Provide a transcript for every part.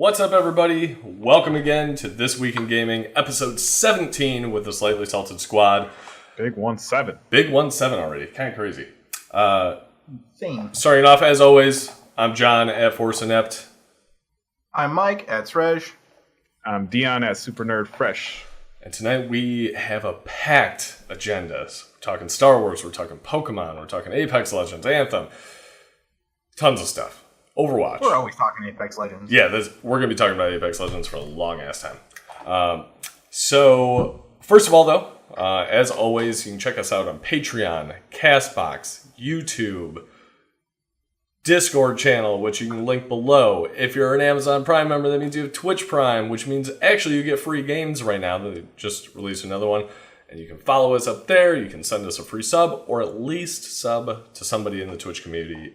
What's up, everybody? Welcome again to This Week in Gaming, episode 17 with the Slightly Salted Squad. Big 1-7. Big 1-7 already. Kind of crazy. Same. Starting off, as always, I'm John at Force Inept. I'm Mike at Srej. I'm Deion at Super Nerd Fresh. And tonight we have a packed agenda. So we're talking Star Wars, we're talking Pokemon, we're talking Apex Legends, Anthem. Tons of stuff. Overwatch. We're always talking Apex Legends. Yeah, we're going to be talking about Apex Legends for a long-ass time. So, first of all, though, as always, you can check us out on Patreon, CastBox, YouTube, Discord channel, which you can link below. If you're an Amazon Prime member, that means you have Twitch Prime, which means actually you get free games right now. They just released another one. And you can follow us up there. You can send us a free sub, or at least sub to somebody in the Twitch community.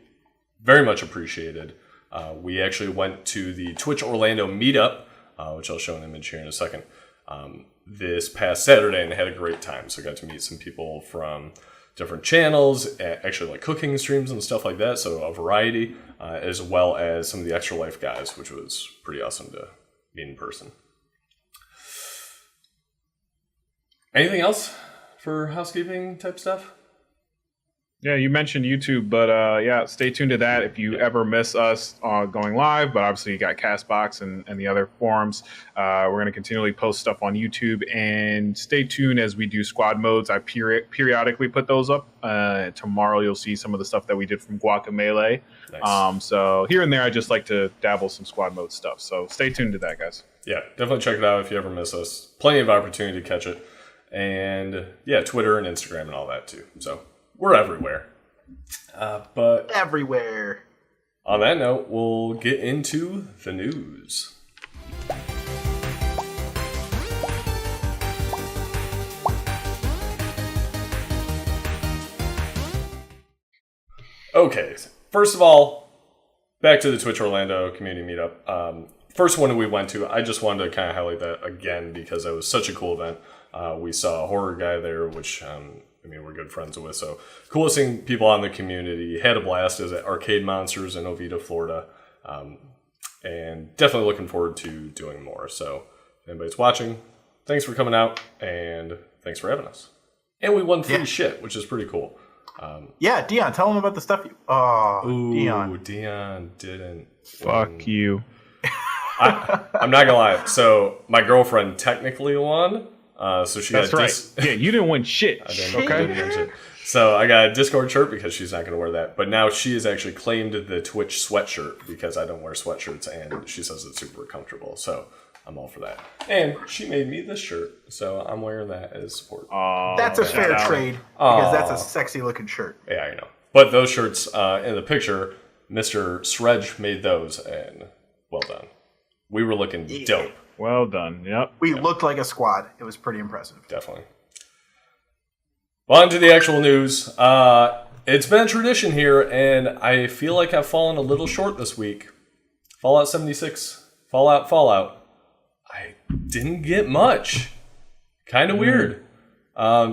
Very much appreciated. We actually went to the Twitch Orlando meetup, which I'll show an image here in a second, this past Saturday, and had a great time. So I got to meet some people from different channels, actually like cooking streams and stuff like that, so a variety, as well as some of the Extra Life guys, which was pretty awesome to meet in person. Anything else for housekeeping type stuff? Yeah, you mentioned YouTube, but yeah, stay tuned to that if you ever miss us going live. But obviously, you got CastBox and the other forums. We're going to continually post stuff on YouTube, and stay tuned as we do squad modes. I periodically put those up. Tomorrow, you'll see some of the stuff that we did from Guacamelee. Nice. So here and there, I just like to dabble some squad mode stuff. So stay tuned to that, guys. Yeah, definitely check it out if you ever miss us. Plenty of opportunity to catch it, and yeah, Twitter and Instagram and all that too. So. We're everywhere. But everywhere. On that note, we'll get into the news. Okay, first of all, back to the Twitch Orlando community meetup. First one we went to, I just wanted to kind of highlight that again because it was such a cool event. We saw a horror guy there, which... we're good friends with, so cool seeing people on the community. Had a blast as at Arcade Monsters in Oviedo, Florida, and definitely looking forward to doing more. So if anybody's watching, thanks for coming out, and thanks for having us. And we won free shit, which is pretty cool. Yeah, Deion, tell them about the stuff. Deion didn't. Fuck you. I'm not gonna lie. So my girlfriend technically won. So she That's got right. Yeah, you didn't win shit. I didn't win shit. So I got a Discord shirt because she's not going to wear that. But now she has actually claimed the Twitch sweatshirt because I don't wear sweatshirts, and she says it's super comfortable. So I'm all for that. And she made me this shirt, so I'm wearing that as support. That's a fair trade because that's a sexy looking shirt. Yeah, I know. But those shirts in the picture, Mr. Srej made those, and well done. We were looking dope. Well done. Yep. We looked like a squad. It was pretty impressive. Definitely. Well, on to the actual news. It's been a tradition here, and I feel like I've fallen a little short this week. Fallout 76. Fallout. I didn't get much. Kind of weird.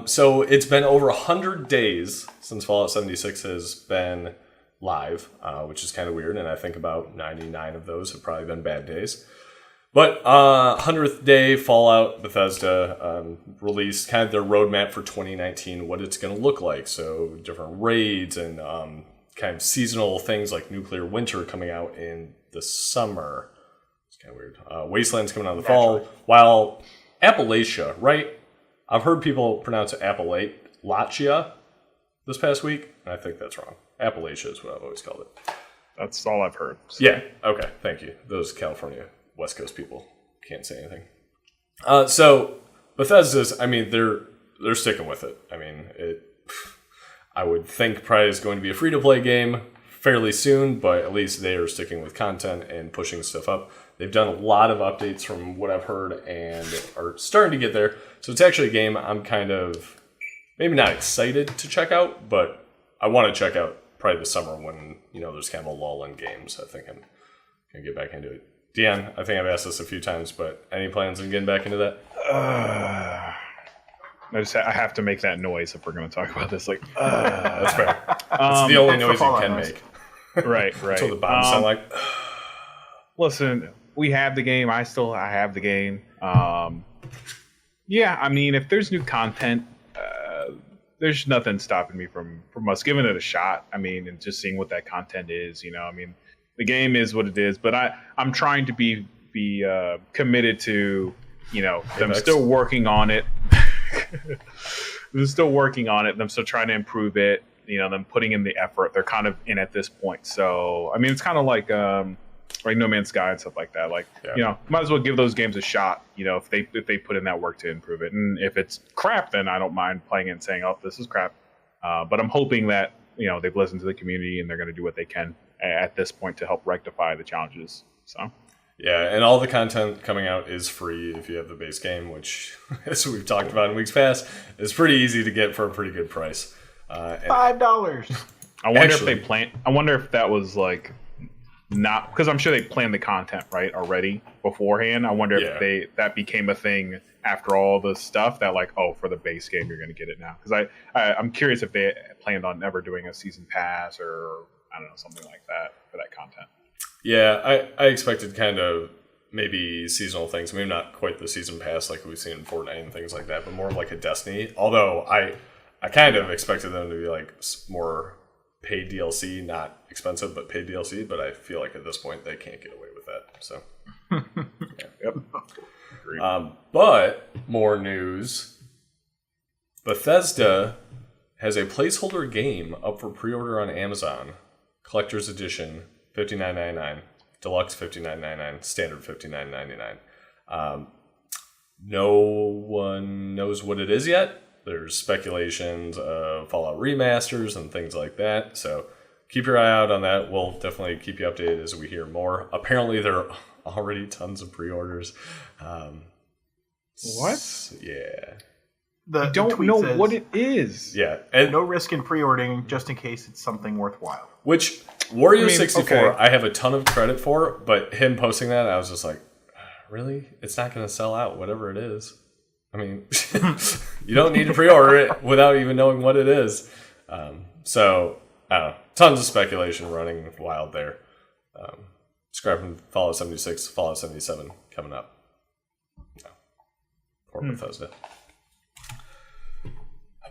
So it's been over 100 days since Fallout 76 has been live, which is kind of weird, and I think about 99 of those have probably been bad days. But 100th day Fallout Bethesda released kind of their roadmap for 2019, what it's going to look like. So different raids and kind of seasonal things like Nuclear Winter coming out in the summer. It's kind of weird. Wasteland's coming out in the fall. While Appalachia, right? I've heard people pronounce it Appalachia this past week, and I think that's wrong. Appalachia is what I've always called it. That's all I've heard. So. Yeah, okay, thank you. Those California West Coast people can't say anything. So Bethesda's, they're sticking with it. I would think probably is going to be a free-to-play game fairly soon, but at least they are sticking with content and pushing stuff up. They've done a lot of updates from what I've heard and are starting to get there. So it's actually a game I'm kind of, maybe not excited to check out, but I want to check out probably this summer when, there's kind of a lull in games. I think I'm going to get back into it. Deion, I think I've asked this a few times, but any plans on getting back into that? I have to make that noise if we're going to talk about this. That's fair. It's the only noise you can make. Right. That's what the bombs sound like. Listen, we have the game. I have the game. Yeah, I mean, if there's new content, there's nothing stopping me from us giving it a shot. I mean, and just seeing what that content is. I mean, the game is what it is, but I'm trying to be committed to them still working on it. They're still working on it. Them still trying to improve it. Them putting in the effort. They're kind of in at this point. So I mean, it's kind of like No Man's Sky and stuff like that. Like might as well give those games a shot. If they put in that work to improve it. And if it's crap, then I don't mind playing it and saying, "Oh, this is crap." But I'm hoping that they've listened to the community and they're going to do what they can at this point to help rectify the challenges. So. Yeah, and all the content coming out is free if you have the base game, which, as we've talked about in weeks past, is pretty easy to get for a pretty good price. $5. I wonder I wonder if that was like not because I'm sure they planned the content right already beforehand. I wonder if that became a thing after all the stuff that for the base game you're going to get it now. Because I'm curious if they planned on ever doing a season pass or I don't know, something like that for that content. Yeah, I expected kind of maybe seasonal things. Maybe not quite the season pass like we've seen in Fortnite and things like that, but more like a Destiny. Although I kind of expected them to be like more paid DLC, not expensive, but paid DLC. But I feel like at this point they can't get away with that. So, Yep. But more news. Bethesda has a placeholder game up for pre-order on Amazon. Collector's Edition. $59.99, Deluxe $59.99, Standard $59.99. No one knows what it is yet. There's speculations of Fallout remasters and things like that. So keep your eye out on that. We'll definitely keep you updated as we hear more. Apparently there are already tons of pre-orders. What? Yeah. I don't know what it is. Yeah. And no risk in pre-ordering just in case it's something worthwhile. Which Wario64, I have a ton of credit for, but him posting that, I was just like, really? It's not going to sell out, whatever it is. I mean, you don't need to pre-order it without even knowing what it is. So, I don't know. Tons of speculation running wild there. Scrapping Fallout 76, Fallout 77 coming up. No. Poor Bethesda.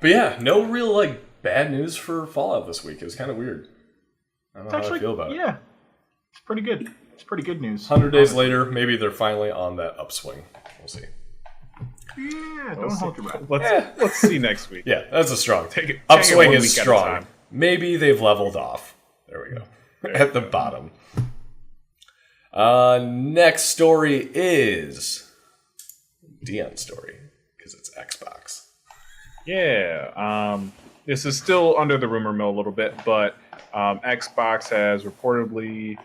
But yeah, no real bad news for Fallout this week. It was kind of weird. I don't know how I feel about it. Yeah, it's pretty good. It's pretty good news. 100 days later, maybe they're finally on that upswing. We'll see. Yeah, don't hold your breath. Let's see next week. Yeah, that's a strong. Upswing is strong. Maybe they've leveled off. There we go. At the bottom. Next story is Deion's story because it's Xbox. Yeah, this is still under the rumor mill a little bit, but Xbox has reportedly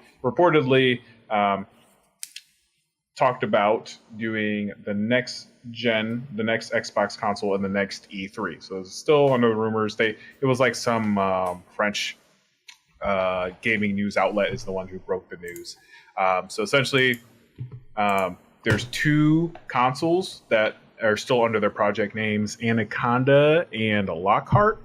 talked about doing the next Xbox console in the next E3. So it's still under the rumors. It was like some French gaming news outlet is the one who broke the news. So essentially, there's two consoles that are still under their project names, Anaconda and Lockhart.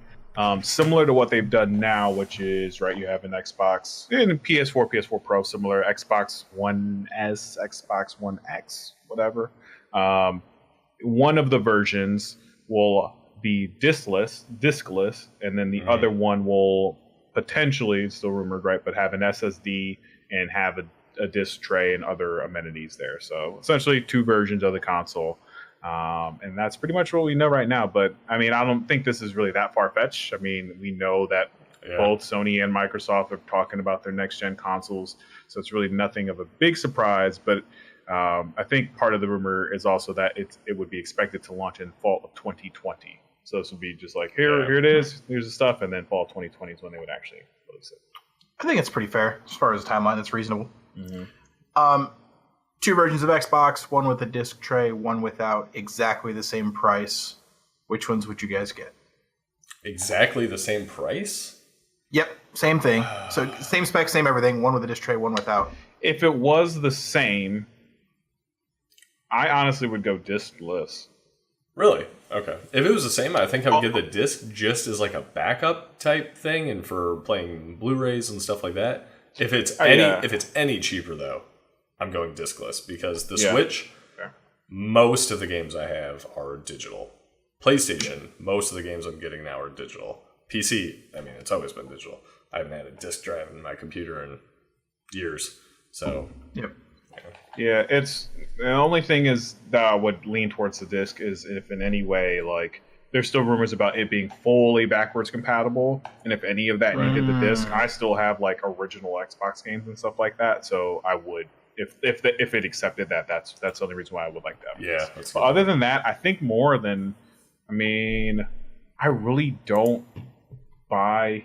Similar to what they've done now, which is, you have an Xbox and PS4, PS4 Pro, similar, Xbox One S, Xbox One X, whatever. One of the versions will be diskless, and then the other one will potentially, it's still rumored, but have an SSD and have a disc tray and other amenities there. So essentially two versions of the console. And that's pretty much what we know right now. But I mean, I don't think this is really that far-fetched. I mean, we know that both Sony and Microsoft are talking about their next-gen consoles, so it's really nothing of a big surprise. But I think part of the rumor is also that it would be expected to launch in fall of 2020. So this would be just here it is, here's the stuff, and then fall of 2020 is when they would actually release it. I think it's pretty fair as far as the timeline. That's reasonable. Mm-hmm. Two versions of Xbox, one with a disc tray, one without, exactly the same price. Which ones would you guys get? Exactly the same price? Yep, same thing. So same spec, same everything. One with a disc tray, one without. If it was the same, I honestly would go discless. Really? Okay. If it was the same, I think I would get the disc just as a backup type thing and for playing Blu-rays and stuff like that. If it's any cheaper though, I'm going discless because the Yeah. Switch, Fair. most of the games I have are digital. PlayStation, most of the games I'm getting now are digital. PC, I mean, it's always been digital. I haven't had a disc drive in my computer in years. So, Yep. Yeah, it's the only thing is that I would lean towards the disc is if in any way like there's still rumors about it being fully backwards compatible, and if any of that needed the disc, I still have like original Xbox games and stuff like that. So I would if it accepted that, that's the only reason why I would like that. yeah. That's But other than that, I think more than I mean, I really don't buy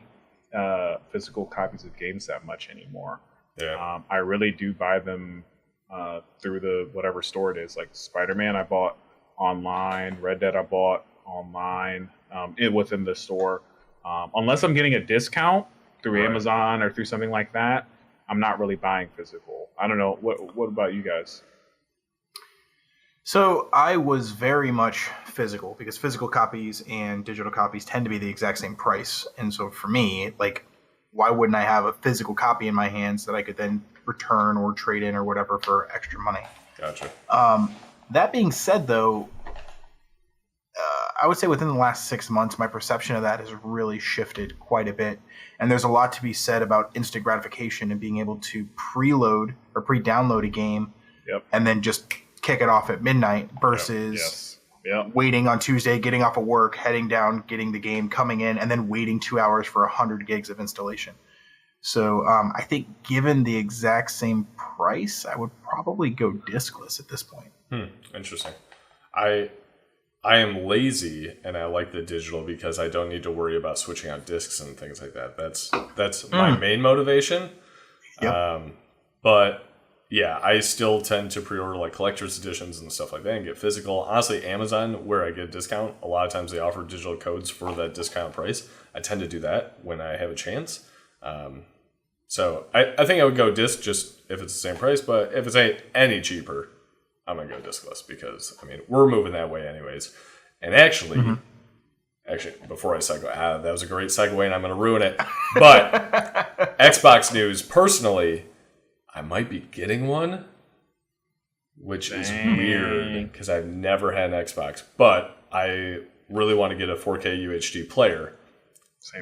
physical copies of games that much anymore. Yeah. I really do buy them through the whatever store it is. Like Spider-Man, I bought online. Red Dead, I bought online. Within the store, unless I'm getting a discount through Amazon or through something like that, I'm not really buying physical. I don't know. What about you guys? So I was very much physical because physical copies and digital copies tend to be the exact same price. And so for me, like, why wouldn't I have a physical copy in my hands that I could then return or trade in or whatever for extra money? Gotcha. That being said, though, I would say within the last 6 months, my perception of that has really shifted quite a bit. And there's a lot to be said about instant gratification and being able to preload or pre-download a game and then just kick it off at midnight versus waiting on Tuesday, getting off of work, heading down, getting the game, coming in, and then waiting 2 hours for 100 gigs of installation. So I think given the exact same price, I would probably go discless at this point. Interesting. I am lazy and I like the digital because I don't need to worry about switching out discs and things like that. That's my main motivation. Yep. But yeah, I still tend to pre-order like collector's editions and stuff like that and get physical. Honestly, Amazon, where I get a discount, a lot of times they offer digital codes for that discount price. I tend to do that when I have a chance. So I think I would go disc just if it's the same price, but if it's any cheaper, I'm going to go discless because, I mean, we're moving that way anyways. And actually, before I segue, that was a great segue and I'm going to ruin it. But Xbox news, personally, I might be getting one, which is weird because I've never had an Xbox. But I really want to get a 4K UHD player.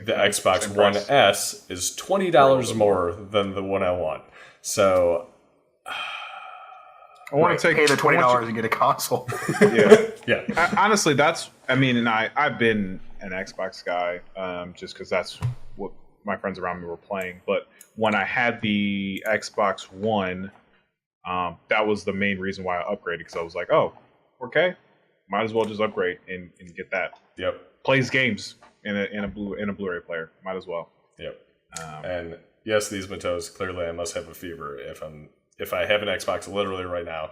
The Xbox One S is $20 more than the one I want. So I want to take pay the $20 and get a console. yeah. Honestly, that's. I mean, and I've been an Xbox guy just because that's what my friends around me were playing. But when I had the Xbox One, that was the main reason why I upgraded because I was like, oh, 4K, might as well just upgrade and get that. Yep. Plays games in a Blu-ray player, might as well. Yep. And yes, these Matos, clearly I must have a fever if I have an Xbox literally right now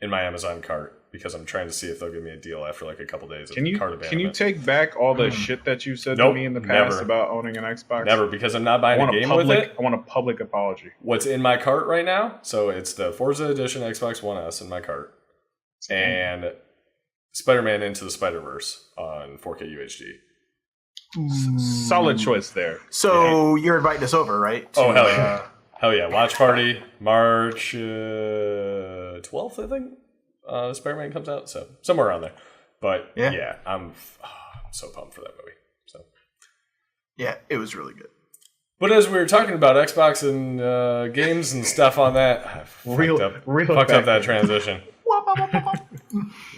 in my Amazon cart because I'm trying to see if they'll give me a deal after like a couple days of cart abandonment. Can you take back all the shit that you said to me in the past about owning an Xbox? Never, because I'm not buying a game with it. I want a public apology. What's in my cart right now? So it's the Forza Edition Xbox One S in my cart. And Spider-Man Into the Spider-Verse on 4K UHD. Solid choice there. So you're inviting us over, right? Oh, hell yeah. Hell yeah. Watch party, March 12th, I think. Spider-Man comes out. So somewhere around there. But yeah, I'm so pumped for that movie. So yeah, it was really good. But as we were talking about Xbox and games and stuff on that, I fucked up that transition.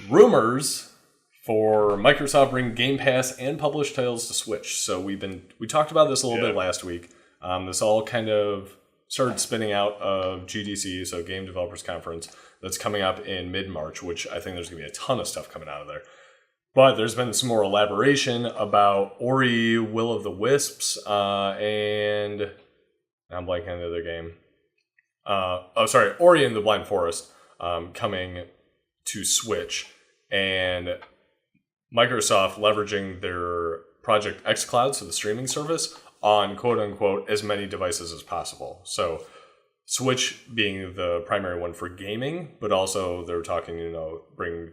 Rumors for Microsoft bring Game Pass and published titles to Switch. So we talked about this a little bit last week. This all kind of started spinning out of GDC, so Game Developers Conference, that's coming up in mid-March, which I think there's going to be a ton of stuff coming out of there. But there's been some more elaboration about Ori, Will of the Wisps, and I'm blanking on the other game. Ori and the Blind Forest coming to Switch, and Microsoft leveraging their Project xCloud, so the streaming service, on quote-unquote as many devices as possible. So Switch being the primary one for gaming, but also they're talking, bring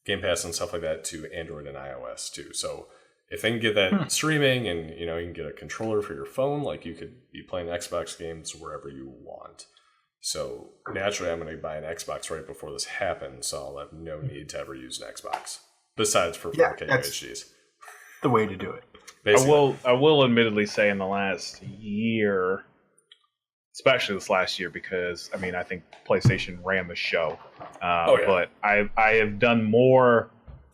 Game Pass and stuff like that to Android and iOS too. So if they can get that streaming and, you can get a controller for your phone, like you could be playing Xbox games wherever you want. So naturally, I'm going to buy an Xbox right before this happens, so I'll have no need to ever use an Xbox besides for 4K UHDs. The way to do it. Basically. I will admittedly say in the last year, especially this last year, because I mean I think PlayStation ran the show, but I have done more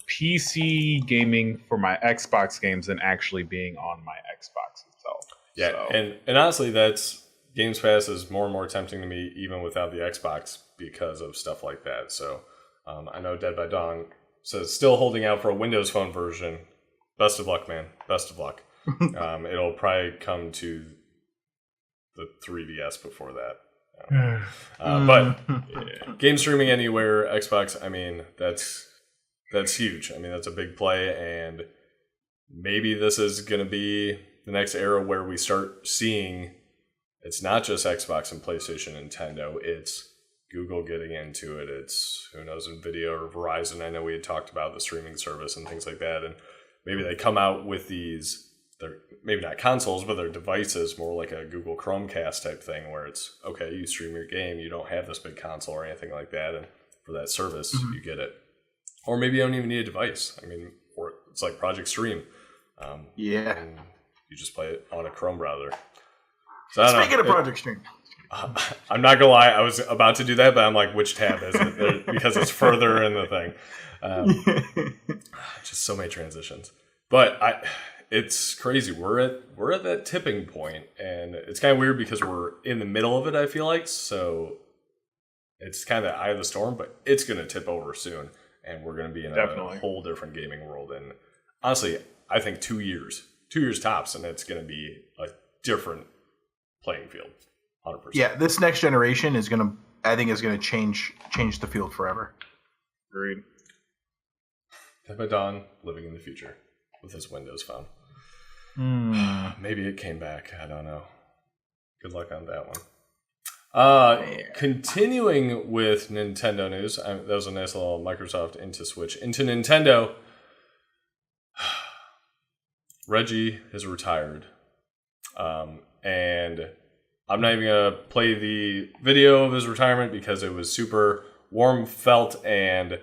PC gaming for my Xbox games than actually being on my Xbox itself. Yeah, so. And honestly, that's Games Pass is more and more tempting to me even without the Xbox because of stuff like that. So I know Dead by Dawn says still holding out for a Windows Phone version. Best of luck, man. Best of luck. It'll probably come to the 3DS before that. But game streaming anywhere, Xbox, I mean, that's huge. I mean, that's a big play, and maybe this is going to be the next era where we start seeing it's not just Xbox and PlayStation, Nintendo, it's Google getting into it. It's, who knows, NVIDIA or Verizon. I know we had talked about the streaming service and things like that, and maybe they come out with these, they're maybe not consoles, but they're devices, more like a Google Chromecast type thing where it's, okay, you stream your game, you don't have this big console or anything like that, and for that service, you get it. Or maybe you don't even need a device. I mean, or it's like Project Stream. And you just play it on a Chrome browser. So Speaking of Project Stream. I'm not going to lie, I was about to do that, but I'm like, which tab is it? Because it's further in the thing. Just so many transitions. But it's crazy. We're at that tipping point, and it's kind of weird because we're in the middle of it, I feel like. So it's kind of the eye of the storm, but it's going to tip over soon, and we're going to be in a whole different gaming world. And honestly, I think 2 years tops, and it's going to be a different playing field. 100%. Yeah, this next generation is going to change the field forever. Agreed. Dead by Dawn living in the future with his Windows Phone. Maybe it came back. I don't know. Good luck on that one. Continuing with Nintendo news, that was a nice little Microsoft into Switch. Into Nintendo, Reggie is retired. And I'm not even going to play the video of his retirement because it was super warm felt and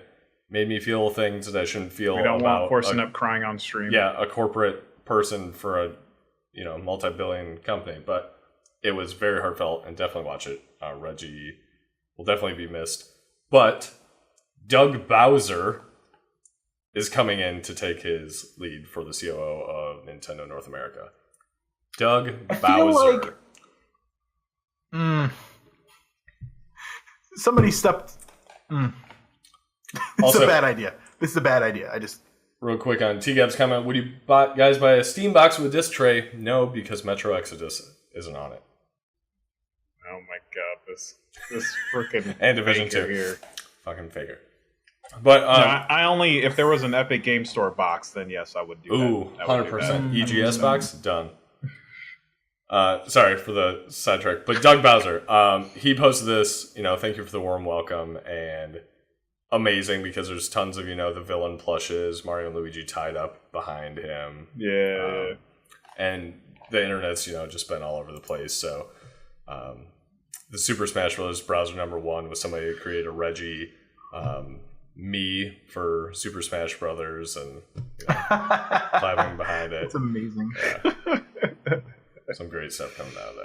made me feel things that I shouldn't feel. We don't want forcing up crying on stream. Yeah, a corporate person for a multi-billion company, but it was very heartfelt, and definitely watch it. Reggie will definitely be missed, but Doug Bowser is coming in to take his lead for the COO of Nintendo North America. Doug Bowser. Somebody stepped. It's a bad idea. This is a bad idea. Real quick on T-Gab's comment, would you guys buy a Steam box with a disc tray? No, because Metro Exodus isn't on it. Oh my god, this freaking and Division 2 here. Fucking figure. But I only, if there was an Epic Game Store box, then yes, I would do that. Ooh, 100%. EGS box, done. Sorry for the sidetrack, but Doug Bowser, he posted this, thank you for the warm welcome, and amazing because there's tons of, the villain plushes, Mario and Luigi tied up behind him. Yeah. And the internet's, just been all over the place. So, the Super Smash Bros. Browser #1 was somebody who created a Reggie, me for Super Smash Brothers, and clapping behind it. It's amazing. Yeah. Some great stuff coming out of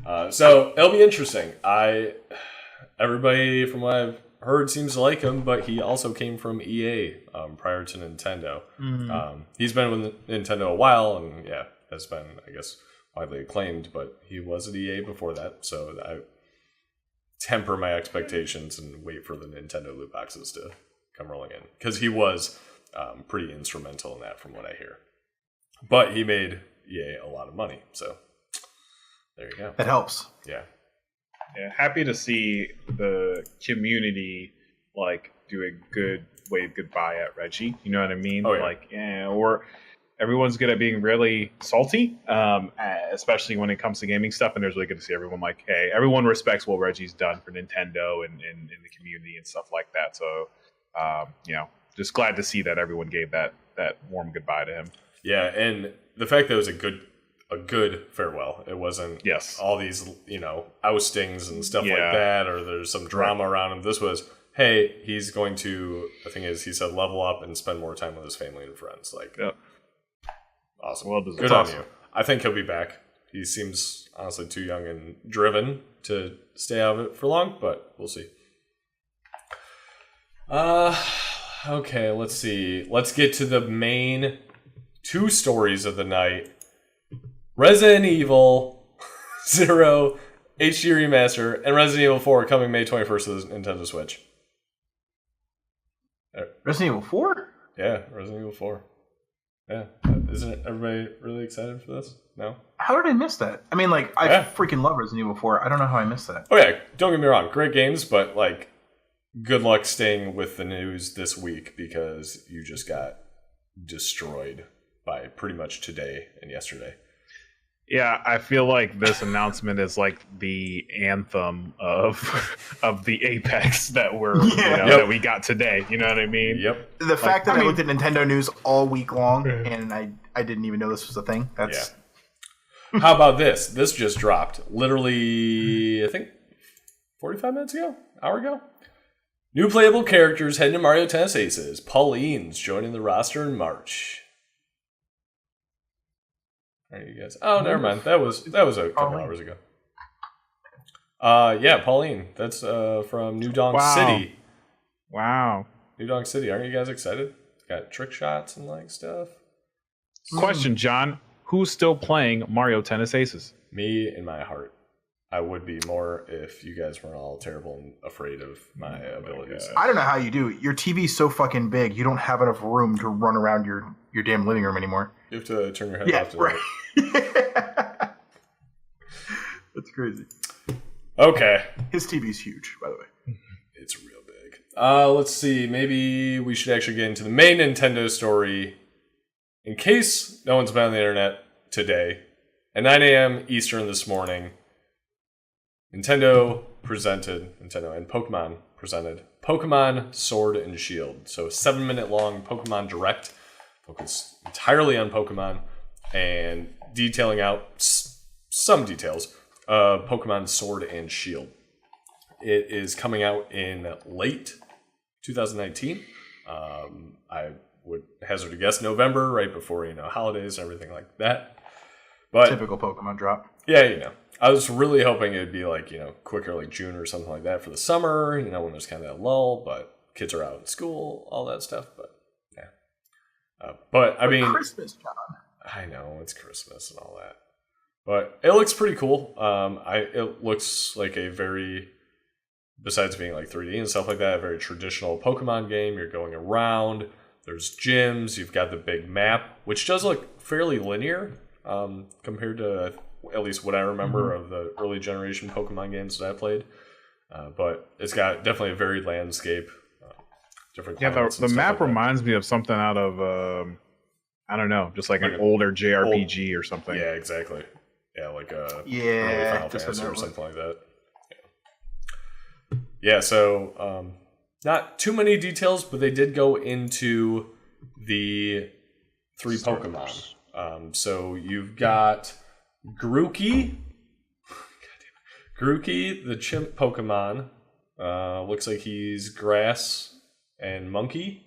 that. So it'll be interesting. Everybody from what I've heard seems to like him, but he also came from EA prior to Nintendo. He's been with Nintendo a while, and has been, I guess, widely acclaimed. But he was at EA before that, so I temper my expectations and wait for the Nintendo loot boxes to come rolling in, because he was pretty instrumental in that, from what I hear. But he made EA a lot of money, so there you go. That helps. Yeah, happy to see the community do a good wave goodbye at Reggie. You know what I mean? Oh, yeah. Or everyone's good at being really salty, especially when it comes to gaming stuff, and there's really good to see everyone hey, everyone respects what Reggie's done for Nintendo and in the community and stuff like that. So just glad to see that everyone gave that warm goodbye to him. Yeah, and the fact that it was a good a good farewell. It wasn't Yes. all these, oustings and stuff like Yeah. that, or there's some drama around him. This was, hey, he's going to, the thing is, he said level up and spend more time with his family and friends. Like, Yep. awesome. Well deserved. Good on you. I think he'll be back. He seems honestly too young and driven to stay out of it for long, but we'll see. Okay, let's see. Let's get to the main 2 stories of the night. Resident Evil 0 HD Remaster and Resident Evil 4 coming May 21st to the Nintendo Switch. Resident Evil 4? Yeah, Resident Evil 4. Yeah. Isn't everybody really excited for this? No? How did I miss that? I mean, like, I freaking love Resident Evil 4. I don't know how I missed that. Oh yeah, don't get me wrong. Great games, but like, good luck staying with the news this week because you just got destroyed by pretty much today and yesterday. Yeah, I feel like this announcement is like the anthem of the Apex that that we got today. You know what I mean? Yep. The fact that I looked at Nintendo news all week long and I didn't even know this was a thing. That's How about this? This just dropped literally, I think, 45 minutes ago, hour ago. New playable characters heading to Mario Tennis Aces. Pauline's joining the roster in March. Are you guys? Oh, never mind. That was a couple hours ago. Yeah, Pauline. That's from New Donk City. Wow. New Donk City. Aren't you guys excited? Got trick shots and like stuff. Question, John. Who's still playing Mario Tennis Aces? Me in my heart. I would be more if you guys weren't all terrible and afraid of my abilities. I don't know how you do it. Your TV's so fucking big, you don't have enough room to run around your damn living room anymore. You have to turn your head off to right. That's crazy. Okay. His TV's huge, by the way. It's real big. Let's see. Maybe we should actually get into the main Nintendo story. In case no one's been on the internet today, at 9 a.m. Eastern this morning, Nintendo and Pokemon presented Pokemon Sword and Shield. So a 7-minute long Pokemon Direct, focused entirely on Pokemon and detailing out some details of Pokemon Sword and Shield. It is coming out in late 2019. I would hazard a guess November, right before holidays and everything like that. But typical Pokemon drop. Yeah, I was really hoping it'd be like, quicker, like June or something like that for the summer, when there's kind of that lull, but kids are out in school, all that stuff. But yeah. But I mean, Christmas, John. I know it's Christmas and all that, but it looks pretty cool. It looks like a very, besides being like 3D and stuff like that, a very traditional Pokemon game. You're going around. There's gyms. You've got the big map, which does look fairly linear compared to at least what I remember of the early generation Pokemon games that I played. But it's got definitely a varied landscape. Different. Yeah, the map reminds me of something out of I don't know, just like an older JRPG or something. Yeah, exactly. Yeah, like a early Final Fantasy or something like that. Yeah, so not too many details, but they did go into the 3 Pokemon. So you've got Grookey, the chimp Pokemon. Looks like he's grass and monkey.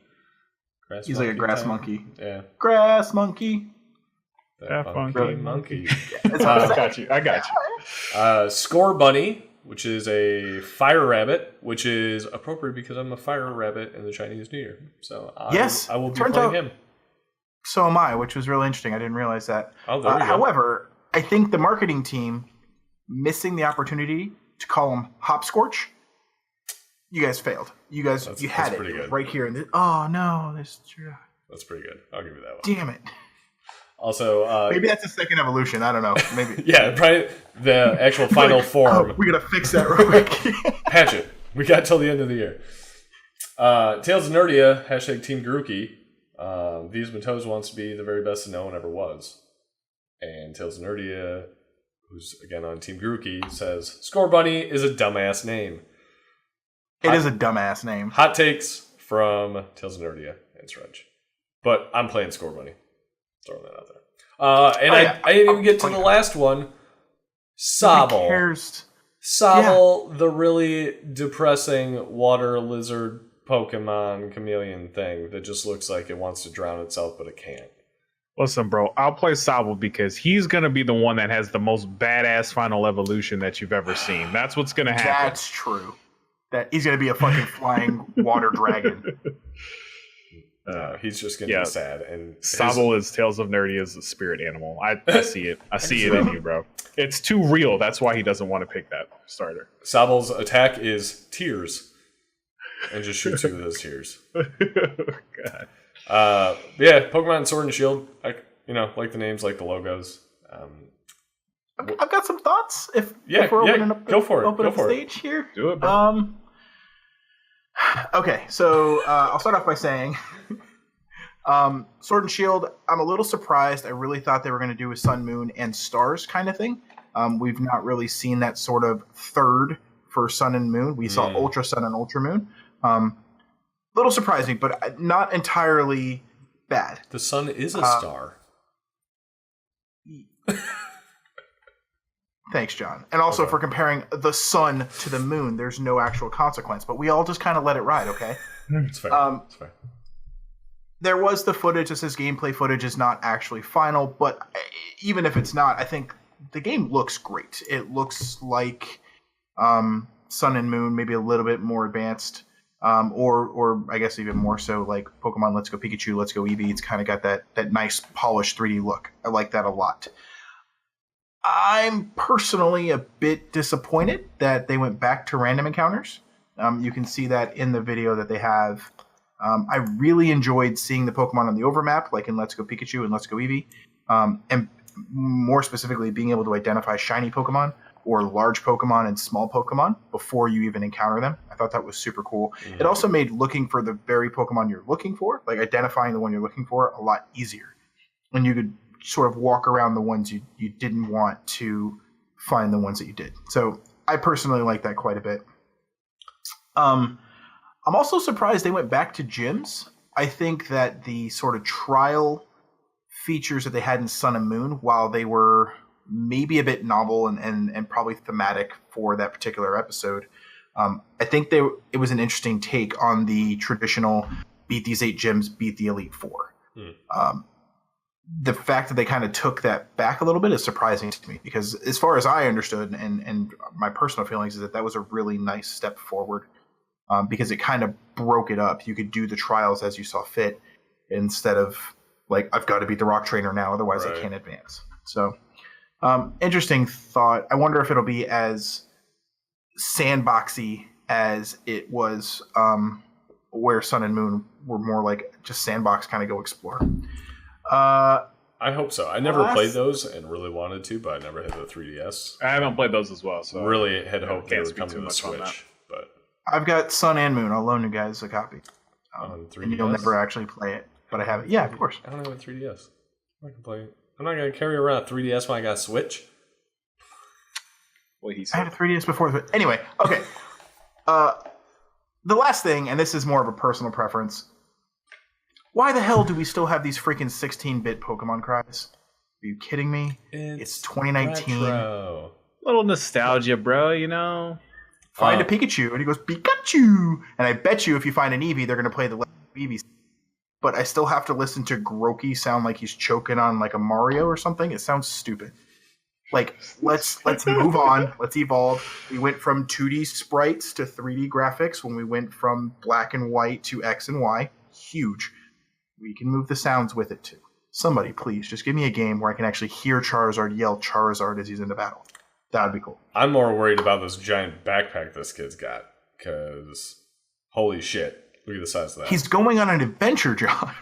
He's like a grass monkey. Yeah. Grass monkey. That funky monkey. I got you. Score Bunny, which is a fire rabbit, which is appropriate because I'm a fire rabbit in the Chinese New Year. So I will be playing him. So am I, which was really interesting. I didn't realize that. Oh, there you go. However, I think the marketing team missing the opportunity to call him Hopscorch. You guys failed. You had it good. Right here. Oh no, that's pretty good. I'll give you that one. Damn it. Also, maybe that's a second evolution. I don't know. Maybe. Yeah, probably the actual final form. We gotta fix that real quick. Patch it. We got till the end of the year. Tales of Nerdia, # Team Grookey. These Toes wants to be the very best that no one ever was. And Tales of Nerdia, who's again on Team Grookey, says Score Bunny is a dumbass name. It is a dumbass name. Hot takes from Tales of Nerdia and Stretch. But I'm playing Score Bunny. Throwing that out there. I didn't even get to the last one. Sobble. Who cares? Sobble, the really depressing water lizard Pokemon chameleon thing that just looks like it wants to drown itself, but it can't. Listen, bro, I'll play Sobble because he's going to be the one that has the most badass final evolution that you've ever seen. That's what's going to happen. That's true. That he's going to be a fucking flying water dragon. He's just going to be sad. And Sobble is Tales of Nerdy as a spirit animal. I see it. I see it in you, bro. It's too real. That's why he doesn't want to pick that starter. Sobble's attack is tears. And just shoots you with those tears. God. Pokemon Sword and Shield. Like the names, like the logos. I've got some thoughts. If we're opening up, go for it. Open go up for the it. stage here. Do it, bro. Okay, so I'll start off by saying, Sword and Shield. I'm a little surprised. I really thought they were going to do a Sun, Moon, and Stars kind of thing. We've not really seen that sort of third for Sun and Moon. We saw Ultra Sun and Ultra Moon. Little surprising, but not entirely bad. The sun is a star. Thanks, John. And also for comparing the sun to the moon, there's no actual consequence, but we all just kind of let it ride, okay? It's fair. It's fair. There was the footage that says gameplay footage is not actually final, but even if it's not, I think the game looks great. It looks like Sun and Moon, maybe a little bit more advanced. Or I guess even more so like Pokemon Let's Go Pikachu, Let's Go Eevee. It's kind of got that nice polished 3D look. I like that a lot. I'm personally a bit disappointed that they went back to random encounters. You can see that in the video that they have. I really enjoyed seeing the Pokemon on the overmap, like in Let's Go Pikachu and Let's Go Eevee. And more specifically, being able to identify shiny Pokemon or large Pokemon and small Pokemon before you even encounter them. I thought that was super cool. It also made looking for the very Pokemon you're looking for, like identifying the one you're looking for, a lot easier. And you could sort of walk around the ones you didn't want to find the ones that you did. So I personally like that quite a bit. I'm also surprised they went back to gyms. I think that the sort of trial features that they had in Sun and Moon, while they were maybe a bit novel and probably thematic for that particular episode, I think it was an interesting take on the traditional beat these 8 gyms, beat the Elite Four. The fact that they kind of took that back a little bit is surprising to me, because as far as I understood and my personal feelings is that was a really nice step forward, because it kind of broke it up. You could do the trials as you saw fit instead of like, I've got to beat the Rock Trainer now, otherwise I can't advance. So interesting thought. I wonder if it'll be as sandboxy as it was where Sun and Moon were more like just sandbox, kind of go explore. I hope so. I never played those and really wanted to, but I never hit the 3DS. I haven't played those as well, so really had hoped they would come to the on that. Switch. But I've got Sun and Moon. I'll loan you guys a copy. on 3DS, And you'll never actually play it, but I have it. Yeah, of course. I don't have a 3DS. I can play it. I'm not going to carry around a 3DS when I got a Switch. What he I said. had a 3DS before, but anyway, okay. The last thing, and this is more of a personal preference. Why the hell do we still have these freaking 16-bit Pokemon cries? Are you kidding me? It's 2019. Retro. Little nostalgia, bro, you know? Find a Pikachu, and he goes, Pikachu! And I bet you if you find an Eevee, they're going to play the Eevee. But I still have to listen to Groki sound like he's choking on like a Mario or something. It sounds stupid. Like, let's move on. Let's evolve. We went from 2D sprites to 3D graphics when we went from black and white to X and Y. Huge. We can move the sounds with it too. Somebody, please, just give me a game where I can actually hear Charizard yell Charizard as he's in the battle. That would be cool. I'm more worried about this giant backpack this kid's got, because holy shit, look at the size of that. He's going on an adventure, John.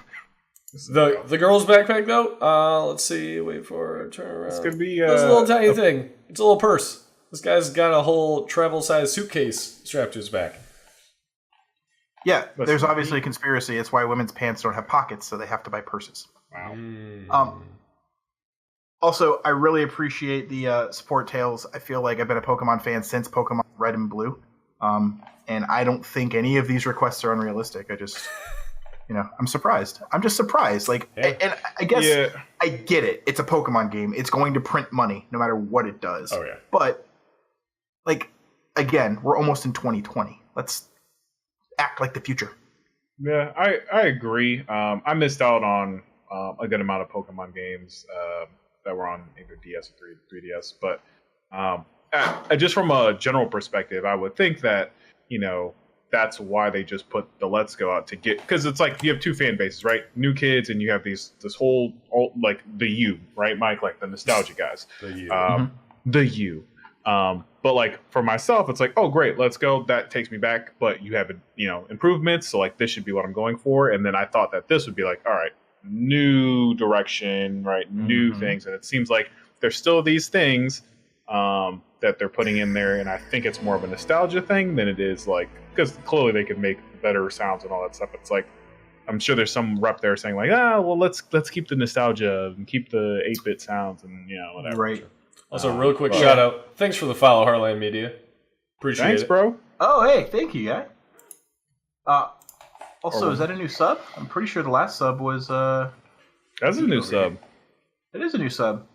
The girl's backpack though. Let's see. Wait for it. Turn around. It's gonna be It's a little tiny thing. It's a little purse. This guy's got a whole travel-sized suitcase strapped to his back. Yeah, there's obviously a conspiracy. It's why women's pants don't have pockets, so they have to buy purses. Wow. Also, I really appreciate the support Tails. I feel like I've been a Pokemon fan since Pokemon Red and Blue. And I don't think any of these requests are unrealistic. I'm surprised. I'm just surprised. Like, and I guess I get it. It's a Pokemon game. It's going to print money no matter what it does. Oh yeah. But like, again, we're almost in 2020. Let's act like the future. Yeah, I agree. I missed out on a good amount of Pokemon games that were on either DS or 3DS. But just from a general perspective, I would think that, that's why they just put the Let's Go out to get, because it's like you have two fan bases, right? New kids, and you have this whole like the U, right, Mike? Like the nostalgia guys. The U. The U. But like for myself, it's like, oh great, Let's Go. That takes me back. But you have improvements, so like this should be what I'm going for. And then I thought that this would be like, all right, new direction, right? New things. And it seems like there's still these things that they're putting in there, and I think it's more of a nostalgia thing than it is like, because clearly they could make better sounds and all that stuff. It's like, I'm sure there's some rep there saying like, well, let's keep the nostalgia and keep the 8-bit sounds and whatever. Right. Also, real quick shout out. Thanks for the follow, Heartland Media. Appreciate it. Thanks, bro. Oh, hey, thank you, guy. Also, is that a new sub? I'm pretty sure the last sub was. That's a new sub. It is a new sub.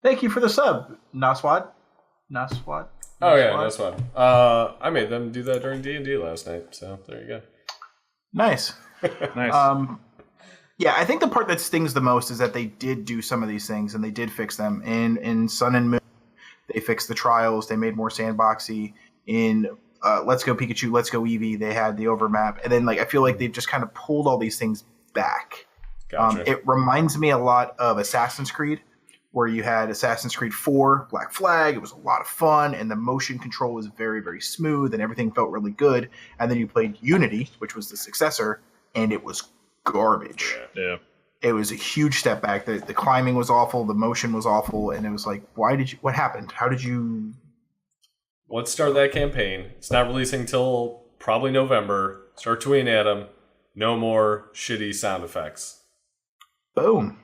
Thank you for the sub, Naswad. Oh yeah, Naswad. I made them do that during D&D last night, so there you go. Nice. Nice. Yeah, I think the part that stings the most is that they did do some of these things, and they did fix them. In Sun and Moon, they fixed the trials. They made more sandboxy. In Let's Go Pikachu, Let's Go Eevee, they had the overmap. And then like I feel like they've just kind of pulled all these things back. Gotcha. It reminds me a lot of Assassin's Creed, where you had Assassin's Creed 4, Black Flag. It was a lot of fun, and the motion control was very, very smooth, and everything felt really good. And then you played Unity, which was the successor, and it was garbage. Yeah. It was a huge step back. The climbing was awful, the motion was awful, and it was like, what happened? How did you... Let's start that campaign. It's not releasing till probably November. Start tweeting at them. No more shitty sound effects. Boom.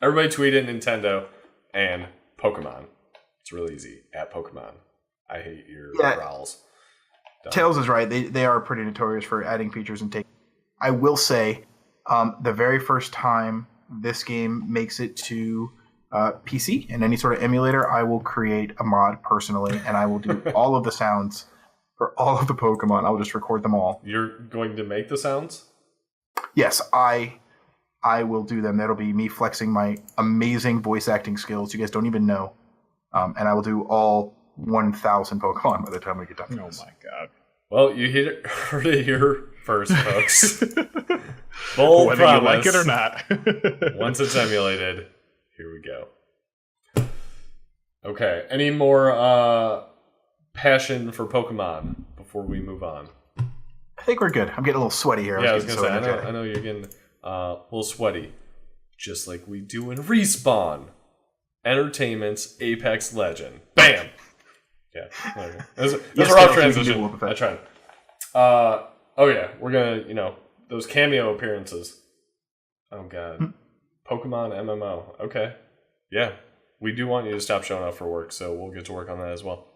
Everybody tweet at Nintendo and Pokemon. It's really easy. At Pokemon. I hate your growls. Done. Tails is right. They are pretty notorious for adding features and taking... I will say, the very first time this game makes it to PC and any sort of emulator, I will create a mod personally, and I will do all of the sounds for all of the Pokemon. I'll just record them all. You're going to make the sounds? Yes, I will do them. That'll be me flexing my amazing voice acting skills. You guys don't even know. And I will do all 1,000 Pokemon by the time we get done. Oh my god. Well, you heard it here first, folks. Bold Whether promise. you like it or not. Once it's emulated, here we go. Okay. Any more passion for Pokemon before we move on? I think we're good. I'm getting a little sweaty here. Yeah, I was going to say, I know you're getting a little sweaty. Just like we do in Respawn. Entertainment's Apex Legend. Bam! Yeah. That's a rough transition. I tried. Oh yeah, we're gonna, those cameo appearances. Oh god. Pokemon MMO. Okay. Yeah. We do want you to stop showing up for work, so we'll get to work on that as well.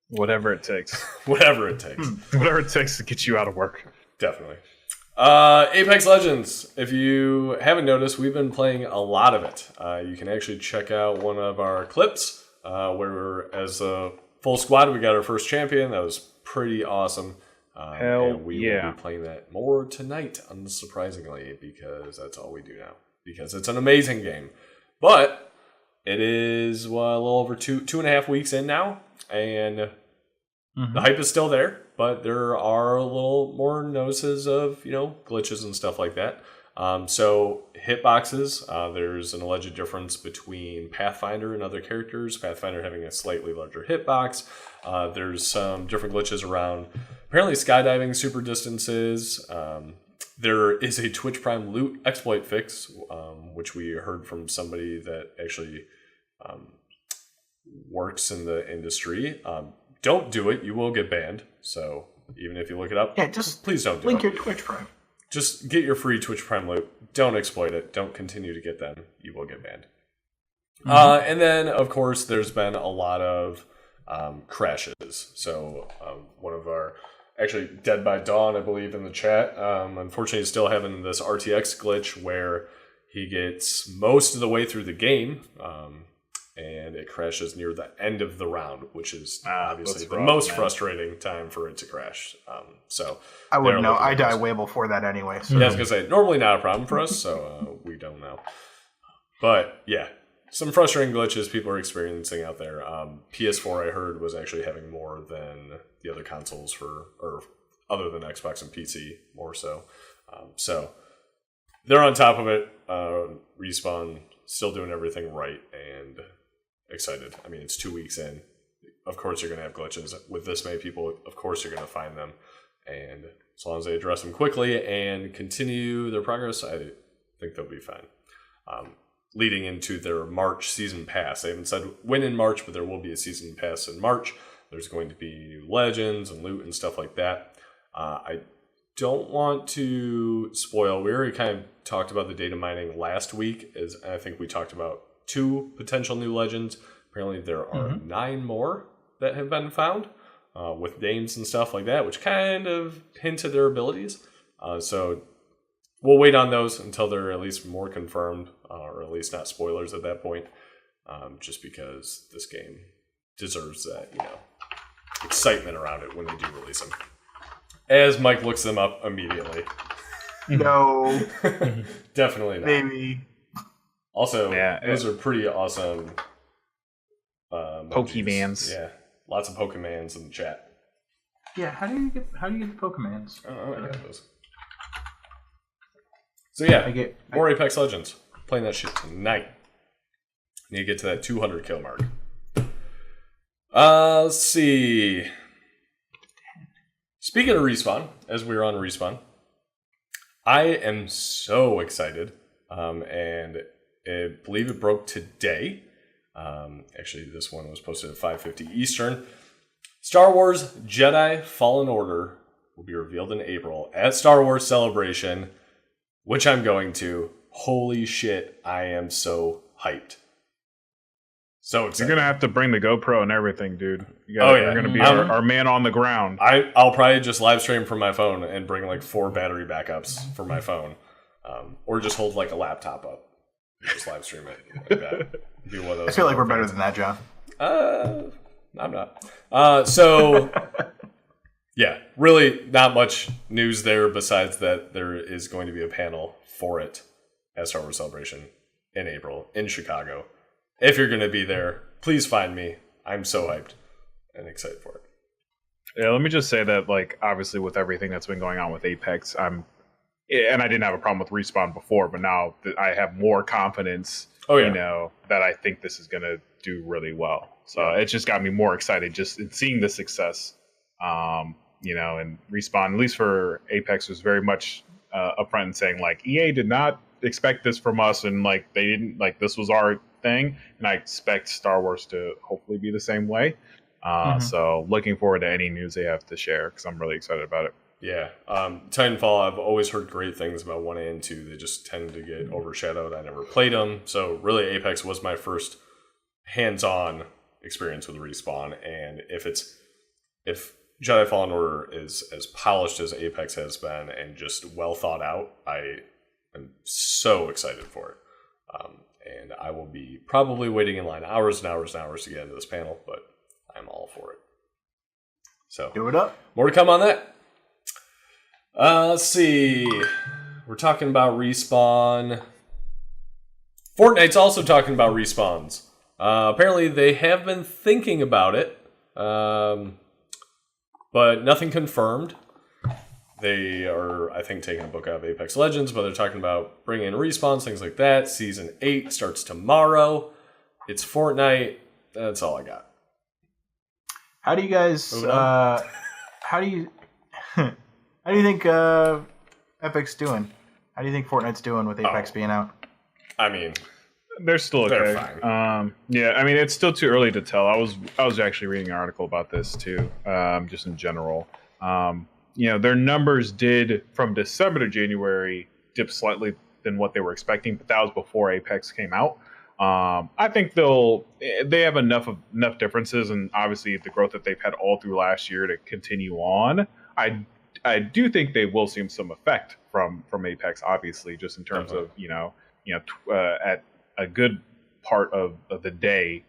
Whatever it takes. Whatever it takes. Whatever it takes to get you out of work. Definitely. Apex Legends. If you haven't noticed, we've been playing a lot of it. You can actually check out one of our clips where, as a full squad, we got our first champion. That was pretty awesome. And we will be playing that more tonight, unsurprisingly, because that's all we do now. Because it's an amazing game. But it is a little over two and a half weeks in now, and the hype is still there. But there are a little more notices of, glitches and stuff like that. So hitboxes, there's an alleged difference between Pathfinder and other characters. Pathfinder having a slightly larger hitbox. There's some different glitches around apparently skydiving super distances. There is a Twitch Prime loot exploit fix, which we heard from somebody that actually works in the industry. Don't do it. You will get banned. So even if you look it up, just please don't do it. Link your Twitch Prime. Just get your free Twitch Prime loot. Don't exploit it. Don't continue to get them. You will get banned. And then, of course, there's been a lot of crashes. So one of our actually Dead by Dawn, I believe, in the chat. Unfortunately, he's still having this RTX glitch where he gets most of the way through the game, and it crashes near the end of the round, which is obviously the most frustrating time for it to crash. So I wouldn't know. I die way before that anyway. So. Yeah, I was gonna say normally not a problem for us, so we don't know. But yeah, some frustrating glitches people are experiencing out there. PS4, I heard, was actually having more than the other consoles or other than Xbox and PC, more so. So they're on top of it. Respawn still doing everything right and excited. I mean, it's 2 weeks in. Of course you're going to have glitches. With this many people, of course you're going to find them. And as long as they address them quickly and continue their progress, I think they'll be fine. Leading into their March season pass. They haven't said when in March, but there will be a season pass in March. There's going to be new legends and loot and stuff like that. I don't want to spoil. We already kind of talked about the data mining last week. I think we talked about 2 potential new legends. Apparently there are 9 more that have been found with names and stuff like that, which kind of hint at their abilities. So we'll wait on those until they're at least more confirmed, or at least not spoilers at that point, just because this game deserves that, excitement around it when they do release them. As Mike looks them up immediately. No. Definitely not. Maybe. Also, those are pretty awesome Pokemans. Yeah, lots of Pokemans in the chat. Yeah, how do you get the Pokemans? I got those. So yeah, more Apex Legends. Playing that shit tonight. Need to get to that 200 kill mark. Let's see. Speaking of Respawn, as we were on Respawn, I am so excited, and I believe it broke today. Actually, this one was posted at 5:50 Eastern. Star Wars Jedi Fallen Order will be revealed in April at Star Wars Celebration, which I'm going to. Holy shit, I am so hyped. So excited. You're going to have to bring the GoPro and everything, dude. You're going to be our man on the ground. I'll probably just live stream from my phone and bring like 4 battery backups for my phone. Or just hold like a laptop up. Just live stream it like that. Be one of those. I feel like we're better than that, John. I'm not. So, yeah, really not much news there besides that there is going to be a panel for it at Star Wars Celebration in April in Chicago. If you're going to be there, please find me. I'm so hyped and excited for it. Yeah, let me just say that, like, obviously with everything that's been going on with Apex, and I didn't have a problem with Respawn before, but now that I have more confidence, that I think this is going to do really well. So it just got me more excited just in seeing the success, and Respawn, at least for Apex, was very much upfront and saying, like, EA did not expect this from us, and, like, they didn't, like, this was our thing, and I expect Star Wars to hopefully be the same way. So looking forward to any news they have to share, because I'm really excited about it. Yeah. Titanfall, I've always heard great things about 1 and 2. They just tend to get overshadowed. I never played them. So really Apex was my first hands-on experience with Respawn. And if Jedi Fallen Order is as polished as Apex has been and just well thought out, I am so excited for it. And I will be probably waiting in line hours and hours and hours to get into this panel, but I'm all for it. So do it up. More to come on that. Let's see. We're talking about Respawn. Fortnite's also talking about respawns. Apparently they have been thinking about it, but nothing confirmed. They are, I think, taking a book out of Apex Legends, but they're talking about bringing in respawns, things like that. Season 8 starts tomorrow. It's Fortnite. That's all I got. How do you guys? How do you think Epic's doing? How do you think Fortnite's doing with Apex being out? I mean, they're still okay. They're fine. I mean, it's still too early to tell. I was actually reading an article about this too, just in general. Their numbers did from December to January dip slightly than what they were expecting, but that was before Apex came out. I think they have enough differences, and obviously the growth that they've had all through last year to continue on. I do think they will see some effect from Apex, obviously, just in terms of at a good part of the day,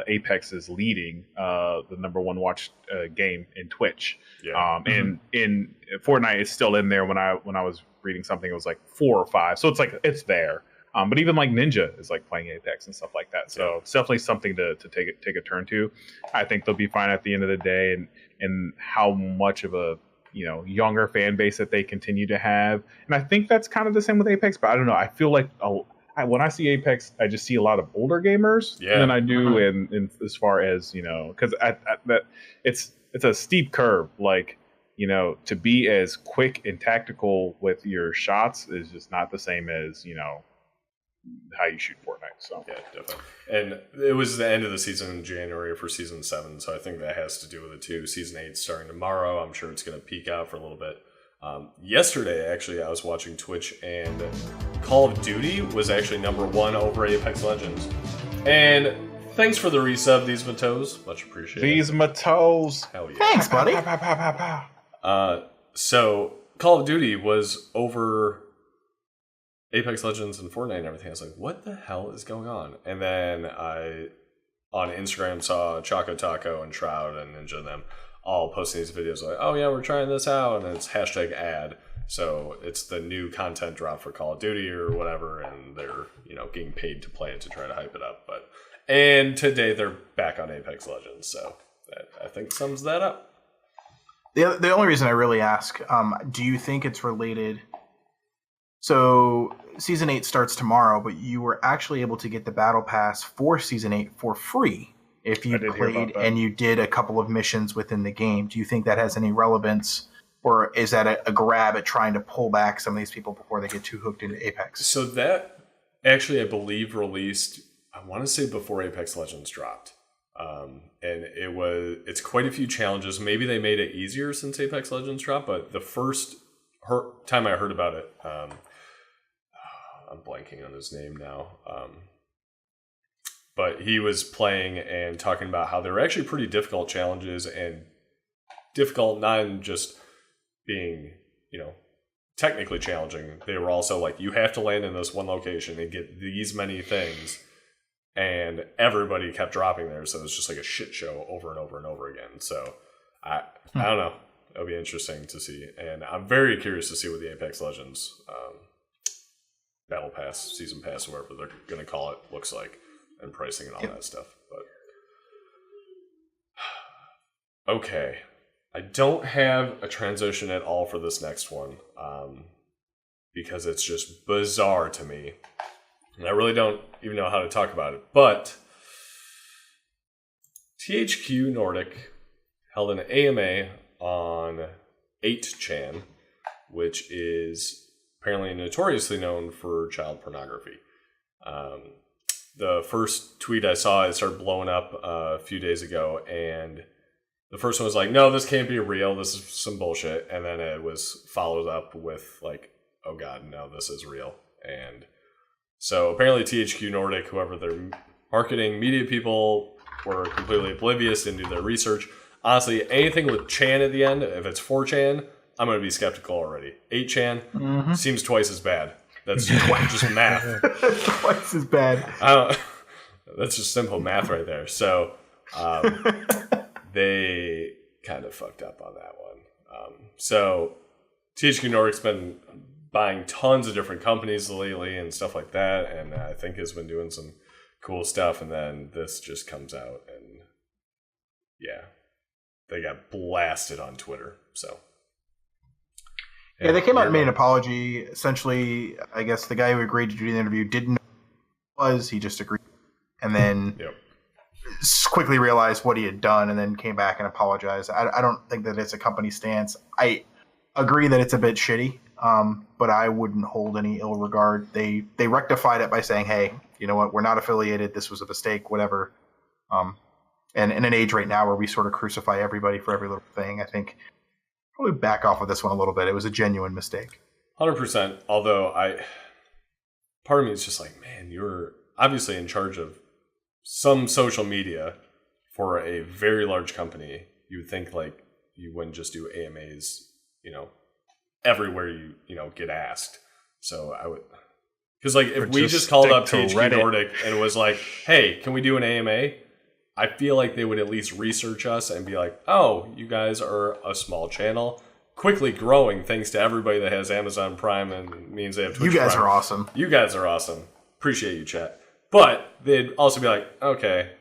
Apex is leading the number one watched game in Twitch. Yeah. And in Fortnite is still in there. When I was reading something, it was like 4 or 5. So it's like it's there. But even like Ninja is like playing Apex and stuff like that. So it's definitely something to take a turn to. I think they'll be fine at the end of the day, and how much of a younger fan base that they continue to have. And I think that's kind of the same with Apex, but I don't know. I feel like when I see Apex, I just see a lot of older gamers than I do in as far as, because that it's a steep curve. Like, to be as quick and tactical with your shots is just not the same as, how you shoot Fortnite. So yeah, definitely. And it was the end of the season in January for season 7, so I think that has to do with it too. Season 8 starting tomorrow. I'm sure it's going to peak out for a little bit. Yesterday, actually, I was watching Twitch, and Call of Duty was actually number 1 over Apex Legends. And thanks for the resub, these Matos. Much appreciated. These Matos. Hell yeah. Thanks, buddy. So Call of Duty was over Apex Legends and Fortnite and everything. I was like, what the hell is going on? And then I, on Instagram, saw Choco Taco and Shroud and Ninja and them all posting these videos like, oh yeah, we're trying this out, and it's #ad. So it's the new content drop for Call of Duty or whatever, and they're, getting paid to play it to try to hype it up. And today they're back on Apex Legends, so that, I think, sums that up. The only reason I really ask, do you think it's related? So Season 8 starts tomorrow, but you were actually able to get the Battle Pass for Season 8 for free if you played and you did a couple of missions within the game. Do you think that has any relevance, or is that a grab at trying to pull back some of these people before they get too hooked into Apex? So that actually, I believe, released, I want to say, before Apex Legends dropped. And it's quite a few challenges. Maybe they made it easier since Apex Legends dropped, but the first time I heard about it, I'm blanking on his name now. But he was playing and talking about how they were actually pretty difficult challenges, and difficult not in just being, technically challenging. They were also like, you have to land in this one location and get these many things. And everybody kept dropping there. So it was just like a shit show over and over and over again. So I don't know. It'll be interesting to see. And I'm very curious to see what the Apex Legends Battle Pass, Season Pass, whatever they're going to call it, looks like, and pricing and all that stuff. But okay, I don't have a transition at all for this next one because it's just bizarre to me, and I really don't even know how to talk about it. But THQ Nordic held an AMA on 8chan, which is apparently notoriously known for child pornography. The first tweet I saw, it started blowing up a few days ago, and the first one was like, no, this can't be real, this is some bullshit. And then it was followed up with like, oh god, no, this is real. And so apparently THQ Nordic, whoever their marketing media people, were completely oblivious, didn't do their research. Honestly, anything with chan at the end, if it's 4chan, I'm going to be skeptical already. 8chan seems twice as bad. That's just math. Twice as bad. That's just simple math right there. So they kind of fucked up on that one. So THQ Nordic's been buying tons of different companies lately and stuff like that, and I think has been doing some cool stuff, and then this just comes out, and yeah, they got blasted on Twitter. So yeah, they came out and made an apology. Essentially, I guess the guy who agreed to do the interview didn't know who it was. He just agreed, and then quickly realized what he had done, and then came back and apologized. I don't think that it's a company stance. I agree that it's a bit shitty, but I wouldn't hold any ill regard. They rectified it by saying, hey, you know what, we're not affiliated. This was a mistake, whatever. And in an age right now where we sort of crucify everybody for every little thing, I think probably back off of this one a little bit. It was a genuine mistake. 100%. Although part of me is just like, man, you're obviously in charge of some social media for a very large company. You would think like you wouldn't just do AMAs everywhere you get asked. So I would, because like if Or we just called up stick to THQ Reddit. Nordic and was like, hey, can we do an AMA? I feel like they would at least research us and be like, oh, you guys are a small channel, quickly growing thanks to everybody that has Amazon Prime and means they have Twitch You guys Prime. are awesome. You guys are awesome. Appreciate you, chat. But they'd also be like, okay,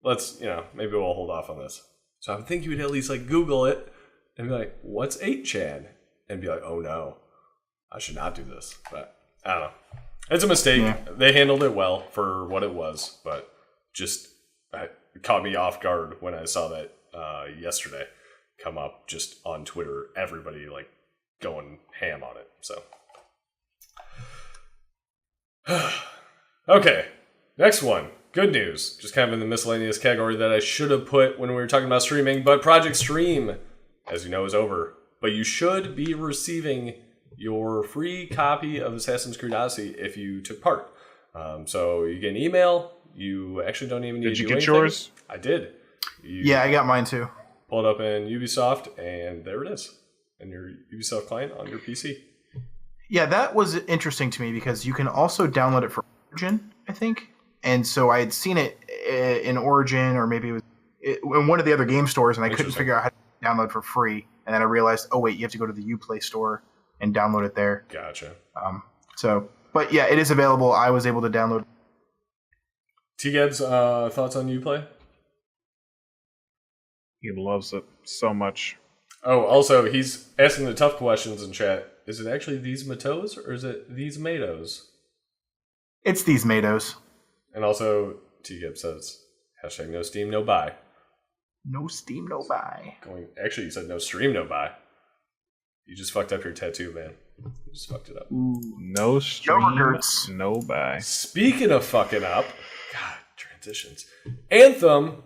let's, maybe we'll hold off on this. So I would think you would at least like Google it and be like, what's 8chan? And be like, oh no, I should not do this. But I don't know. It's a mistake. Yeah. They handled it well for what it was, but just it caught me off guard when I saw that yesterday come up just on Twitter. Everybody like going ham on it. So okay, next one. Good news. Just kind of in the miscellaneous category that I should have put when we were talking about streaming, but Project Stream, as you know, is over. But you should be receiving your free copy of Assassin's Creed Odyssey if you took part. So you get an email. You actually don't even need to do anything. Did you get yours? I did. Yeah, I got mine too. Pull it up in Ubisoft, and there it is. And your Ubisoft client on your PC. Yeah, that was interesting to me because you can also download it for Origin, I think. And so I had seen it in Origin, or maybe it was in one of the other game stores, and I couldn't figure out how to download for free. And then I realized, oh wait, you have to go to the Uplay store and download it there. Gotcha. But yeah, it is available. I was able to download. T-Gabs, thoughts on Uplay? He loves it so much. Oh, also, he's asking the tough questions in chat. Is it actually these Matos or is it these Matos? It's these Matos. And also, T-Gab says, hashtag no Steam, no buy. No Steam, no buy. Actually, you said no stream, no buy. You just fucked up your tattoo, man. You just fucked it up. No stream, regrets. no buy. Speaking of fucking up, God, transitions. Anthem.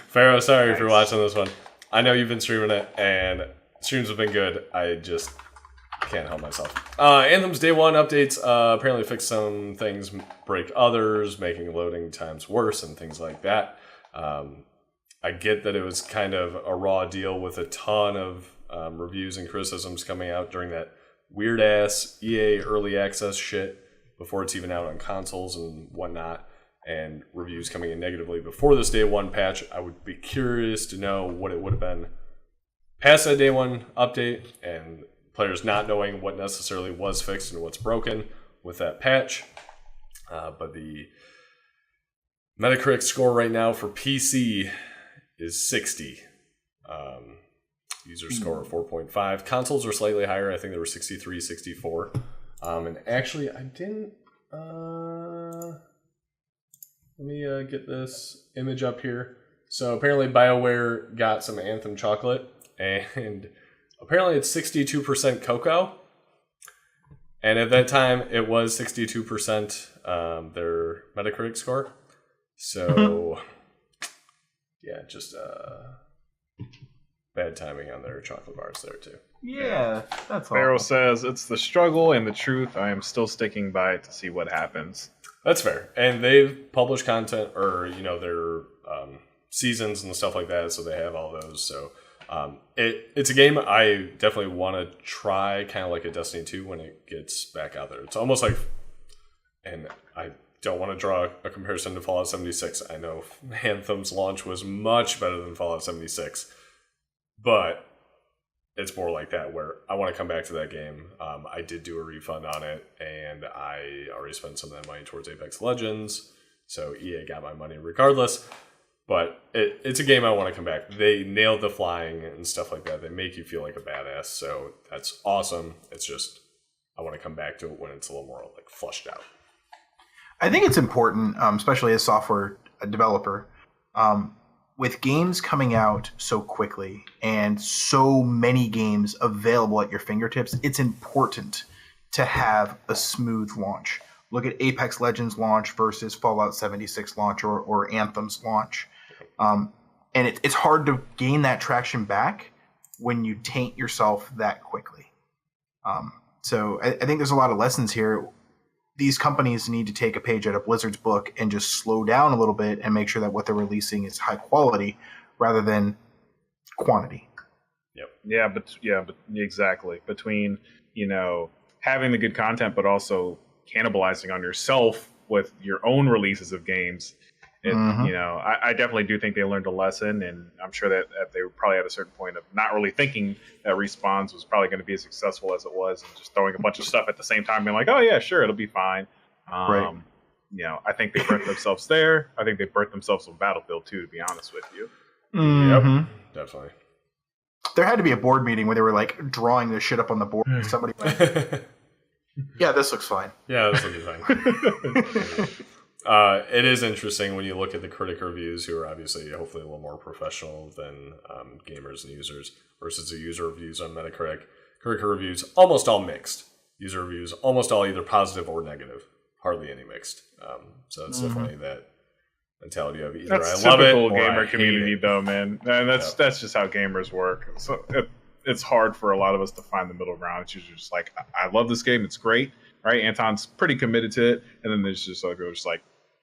Pharaoh, sorry if you're watching this one. I know you've been streaming it, and streams have been good. I just can't help myself. Anthem's day one updates apparently fix some things, break others, making loading times worse and things like that. I get that it was kind of a raw deal with a ton of reviews and criticisms coming out during that weird ass EA early access shit before it's even out on consoles and whatnot, and reviews coming in negatively before this day one patch. I would be curious to know what it would have been past that day one update, and players not knowing what necessarily was fixed and what's broken with that patch. But the Metacritic score right now for PC is 60. User score of 4.5. Consoles are slightly higher. I think they were 63, 64. And actually, I didn't... let me get this image up here. So apparently BioWare got some Anthem chocolate, and apparently it's 62% cocoa. And at that time, it was 62% their Metacritic score. So, yeah, just bad timing on their chocolate bars there, too. Yeah, that's all. Pharaoh says, it's the struggle and the truth. I am still sticking by it to see what happens. That's fair. And they've published content, or, their seasons and stuff like that, so they have all those. So it's a game I definitely want to try, kind of like a Destiny 2 when it gets back out there. It's almost like, and I don't want to draw a comparison to Fallout 76. I know Anthem's launch was much better than Fallout 76, but it's more like that, where I want to come back to that game. I did do a refund on it, and I already spent some of that money towards Apex Legends, so EA got my money regardless. But it's a game I want to come back. They nailed the flying and stuff like that. They make you feel like a badass, so that's awesome. It's just, I want to come back to it when it's a little more like flushed out. I think it's important, especially as a software developer, with games coming out so quickly and so many games available at your fingertips, it's important to have a smooth launch. Look at Apex Legends launch versus Fallout 76 launch or Anthem's launch. And it's hard to gain that traction back when you taint yourself that quickly. So I think there's a lot of lessons here. These companies need to take a page out of Blizzard's book and just slow down a little bit and make sure that what they're releasing is high quality rather than quantity. But exactly. Between, having the good content, but also cannibalizing on yourself with your own releases of games. I definitely do think they learned a lesson, and I'm sure that they were probably at a certain point of not really thinking that Respawns was probably going to be as successful as it was, and just throwing a bunch of stuff at the same time, being like, oh yeah, sure, it'll be fine. Right. I think they burnt themselves there. I think they burnt themselves on Battlefield too, to be honest with you. Yep, definitely. There had to be a board meeting where they were like drawing this shit up on the board. And somebody went, yeah, this looks fine. Yeah, this looks fine. It is interesting when you look at the critic reviews, who are obviously hopefully a little more professional than gamers and users, versus the user reviews on Metacritic. Critic reviews, almost all mixed. User reviews, almost all either positive or negative. Hardly any mixed. So it's definitely that mentality of either that's I love it typical or gamer I hate community, it. though, man. And that's just how gamers work. So it's hard for a lot of us to find the middle ground. It's usually just like, I love this game, it's great, right? Anton's pretty committed to it, and then there's just like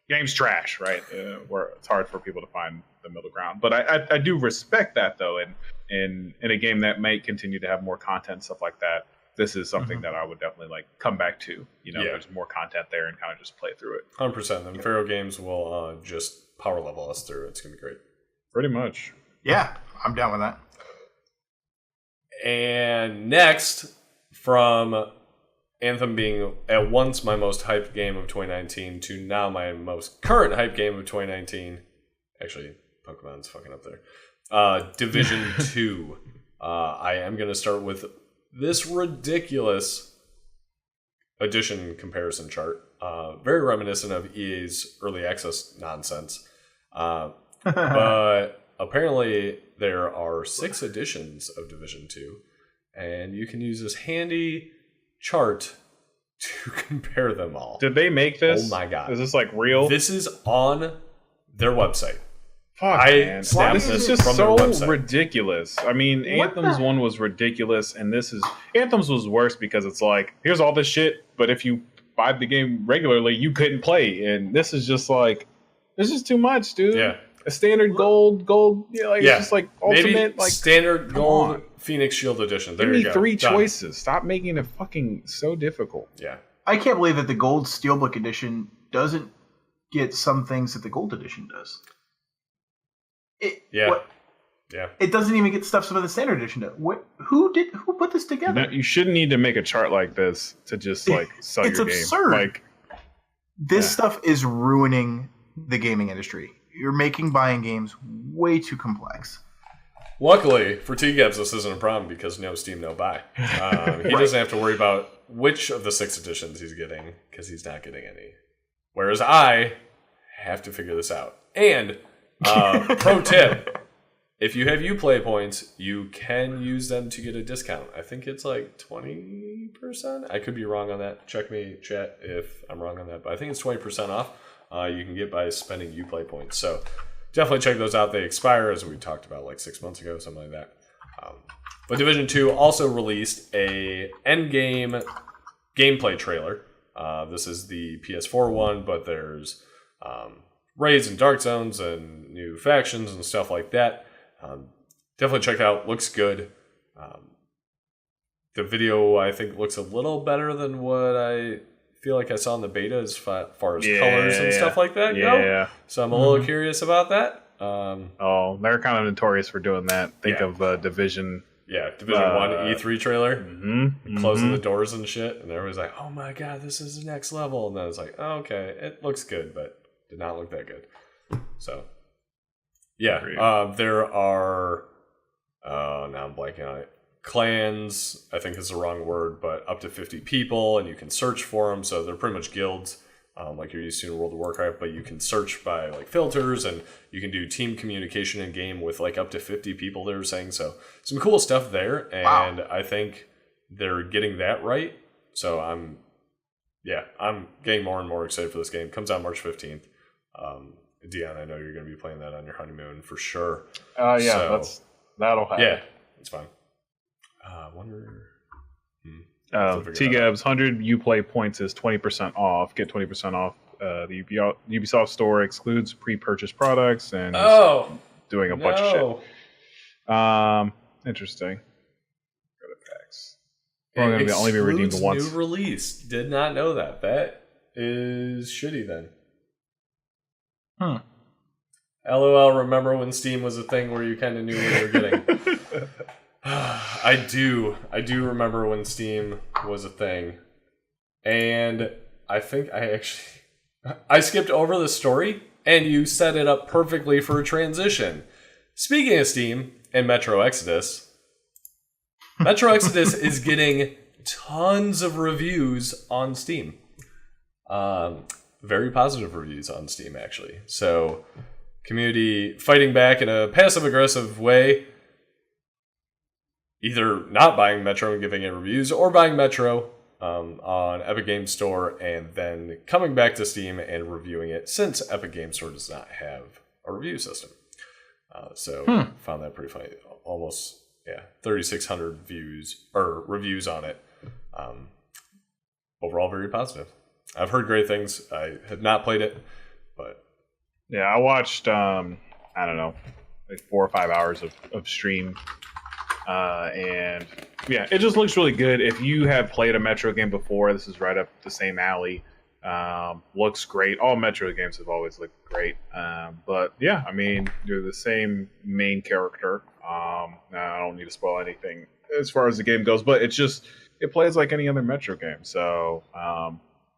game's trash, right? Where it's hard for people to find the middle ground. But I do respect that, though, and in a game that might continue to have more content, stuff like that. This is something that I would definitely like come back to. There's more content there and kind of just play through it. 100%. And Pharaoh Games will just power level us through. It's going to be great. Pretty much. Yeah, I'm down with that. And next, from Anthem being at once my most hyped game of 2019 to now my most current hyped game of 2019. Actually, Pokemon's fucking up there. Division 2. I am going to start with this ridiculous edition comparison chart. Very reminiscent of EA's early access nonsense. But apparently there are 6 editions of Division 2, and you can use this handy chart to compare them all. Did they make this? Oh my god. Is this like real? This is on their website. Fuck, man. This is just so ridiculous. I mean, Anthem's one was ridiculous, and Anthem's was worse because it's like, here's all this shit, but if you buy the game regularly, you couldn't play. And this is just like, this is too much, dude. Yeah. A standard gold, it's just like ultimate, maybe like standard gold Phoenix Shield edition. There Give me you go. 3 Done. choices. Stop making it fucking so difficult. Yeah. I can't believe that the gold Steelbook edition doesn't get some things that the gold edition does. Yeah. It doesn't even get stuff some of the standard edition does. Who put this together? You shouldn't need to make a chart like this to just like sell it's your absurd. game. Like this stuff is ruining the gaming industry. You're making buying games way too complex. Luckily for T-Gabs, this isn't a problem because no Steam, no buy. He doesn't have to worry about which of the 6 editions he's getting because he's not getting any. Whereas I have to figure this out. And pro tip, if you have Uplay points, you can use them to get a discount. I think it's like 20%. I could be wrong on that. Check me, chat, if I'm wrong on that. But I think it's 20% off. You can get by spending Uplay points. So definitely check those out. They expire, as we talked about, like 6 months ago, something like that. But Division 2 also released a endgame gameplay trailer. This is the PS4 one, but there's raids and dark zones and new factions and stuff like that. Definitely check it out. Looks good. The video, I think, looks a little better than what I feel like I saw in the beta as far as colors and stuff like that go. Yeah. So I'm a little curious about that. They're kind of notorious for doing that. Think of Division. Yeah, Division 1 E3 trailer. Closing the doors and shit. And everybody's like, oh my god, this is the next level. And then it's like, oh, okay, it looks good, but did not look that good. So, yeah. There are, now I'm blanking on it. Clans, I think is the wrong word, but up to 50 people, and you can search for them. So they're pretty much guilds, like you're used to in World of Warcraft, but you can search by like filters, and you can do team communication in game with like up to 50 people. They were saying so some cool stuff there, and I think they're getting that right. So I'm getting more and more excited for this game. Comes out March 15th. Deion, I know you're going to be playing that on your honeymoon for sure. That'll happen. Yeah, it's fine. Wonder. T-Gab's 100 Uplay points is 20% off. Get 20% off. The Ubisoft store excludes pre-purchase products and doing a bunch of shit. Interesting. Go to packs. We're going to only be redeemed once. New release. Did not know that. That is shitty then. LOL, remember when Steam was a thing where you kind of knew what you were getting? I do remember when Steam was a thing. And I think I skipped over the story, and you set it up perfectly for a transition. Speaking of Steam and Metro Exodus, Metro Exodus is getting tons of reviews on Steam. Very positive reviews on Steam, actually. So, community fighting back in a passive-aggressive way. Either not buying Metro and giving it reviews, or buying Metro on Epic Games Store and then coming back to Steam and reviewing it, since Epic Games Store does not have a review system. Found that pretty funny. Almost 3,600 reviews on it. Overall, very positive. I've heard great things. I have not played it, but yeah, I watched I don't know, like 4 or 5 hours of stream. And yeah, it just looks really good. If you have played a Metro game before, this is right up the same alley. Looks great. All Metro games have always looked great. But yeah, I mean, you're the same main character. I don't need to spoil anything as far as the game goes, but it plays like any other Metro game. So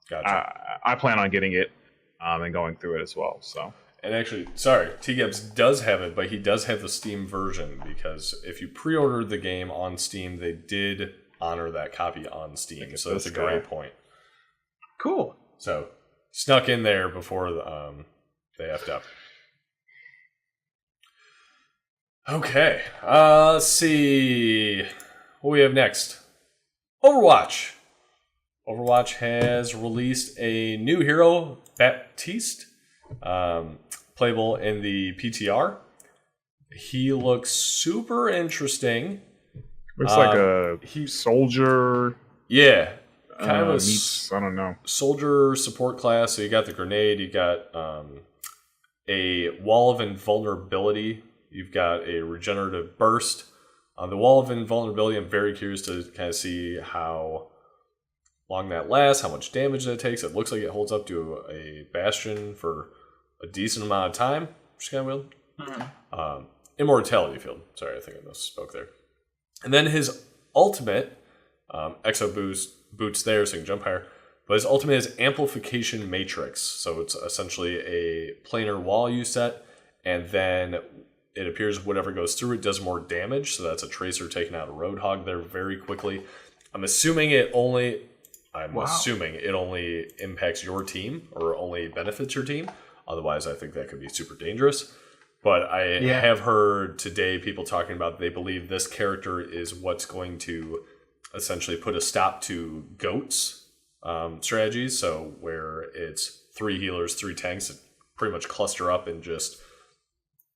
gotcha. I plan on getting it and going through it as well. So. And actually, sorry, T-Gibbs does have it, but he does have the Steam version, because if you pre-ordered the game on Steam, they did honor that copy on Steam. So that's a great point. Cool. So, snuck in there before they effed up. Okay, let's see what we have next. Overwatch. Overwatch has released a new hero, Baptiste. Playable in the PTR. He looks super interesting. Looks like a soldier. Yeah, kind of a I don't know, soldier support class. So you got the grenade, you got a wall of invulnerability, you've got a regenerative burst. On the wall of invulnerability, I'm very curious to kind of see how long that lasts, how much damage that takes. It looks like it holds up to a bastion for a decent amount of time, which is kind of weird. Immortality field. Sorry, I think I misspoke there. And then his ultimate, exo boots there, so you can jump higher. But his ultimate is amplification matrix. So it's essentially a planar wall you set, and then it appears whatever goes through it does more damage. So that's a tracer taking out a roadhog there very quickly. I'm assuming it only impacts your team, or only benefits your team. Otherwise, I think that could be super dangerous. But I have heard today people talking about they believe this character is what's going to essentially put a stop to GOAT's strategies. So where it's 3 healers, 3 tanks that pretty much cluster up and just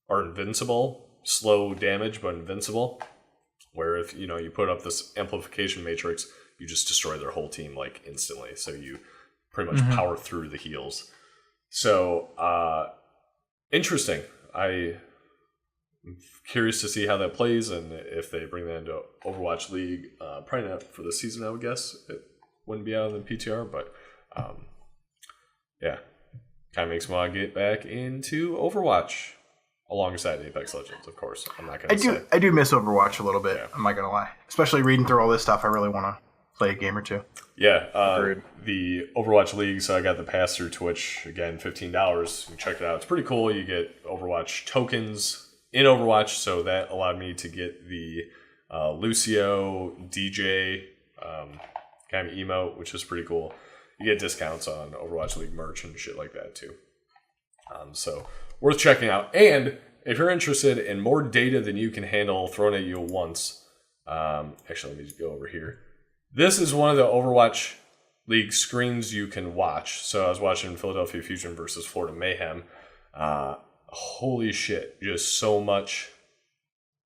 are invincible. Slow damage, but invincible. Where if you put up this amplification matrix, you just destroy their whole team like instantly. So you pretty much power through the heals. So, interesting. I'm curious to see how that plays, and if they bring that into Overwatch League. Probably not for the season, I would guess. It wouldn't be out of the PTR, but yeah. Kind of makes me want to get back into Overwatch alongside Apex Legends, of course. I'm not going to say. I do miss Overwatch a little bit, I'm not going to lie. Especially reading through all this stuff, I really want to play a game or two. Yeah, the Overwatch League, so I got the pass through Twitch, again, $15. You check it out. It's pretty cool. You get Overwatch tokens in Overwatch, so that allowed me to get the Lucio DJ kind of emote, which is pretty cool. You get discounts on Overwatch League merch and shit like that, too. So, worth checking out. And if you're interested in more data than you can handle thrown at you at once, actually, let me just go over here. This is one of the Overwatch League screens you can watch. So I was watching Philadelphia Fusion versus Florida Mayhem. Holy shit, just so much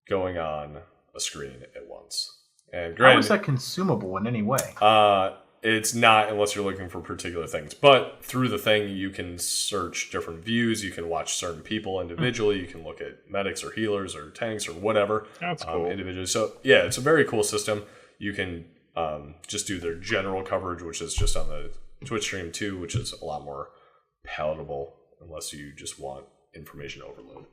going on a screen at once. And granted, how is that consumable in any way? it's not unless you're looking for particular things. But through the thing, you can search different views. You can watch certain people individually. You can look at medics or healers or tanks or whatever. That's cool. Individually. So, yeah, it's a very cool system. You can just do their general coverage, which is just on the Twitch stream too, which is a lot more palatable unless you just want information overload.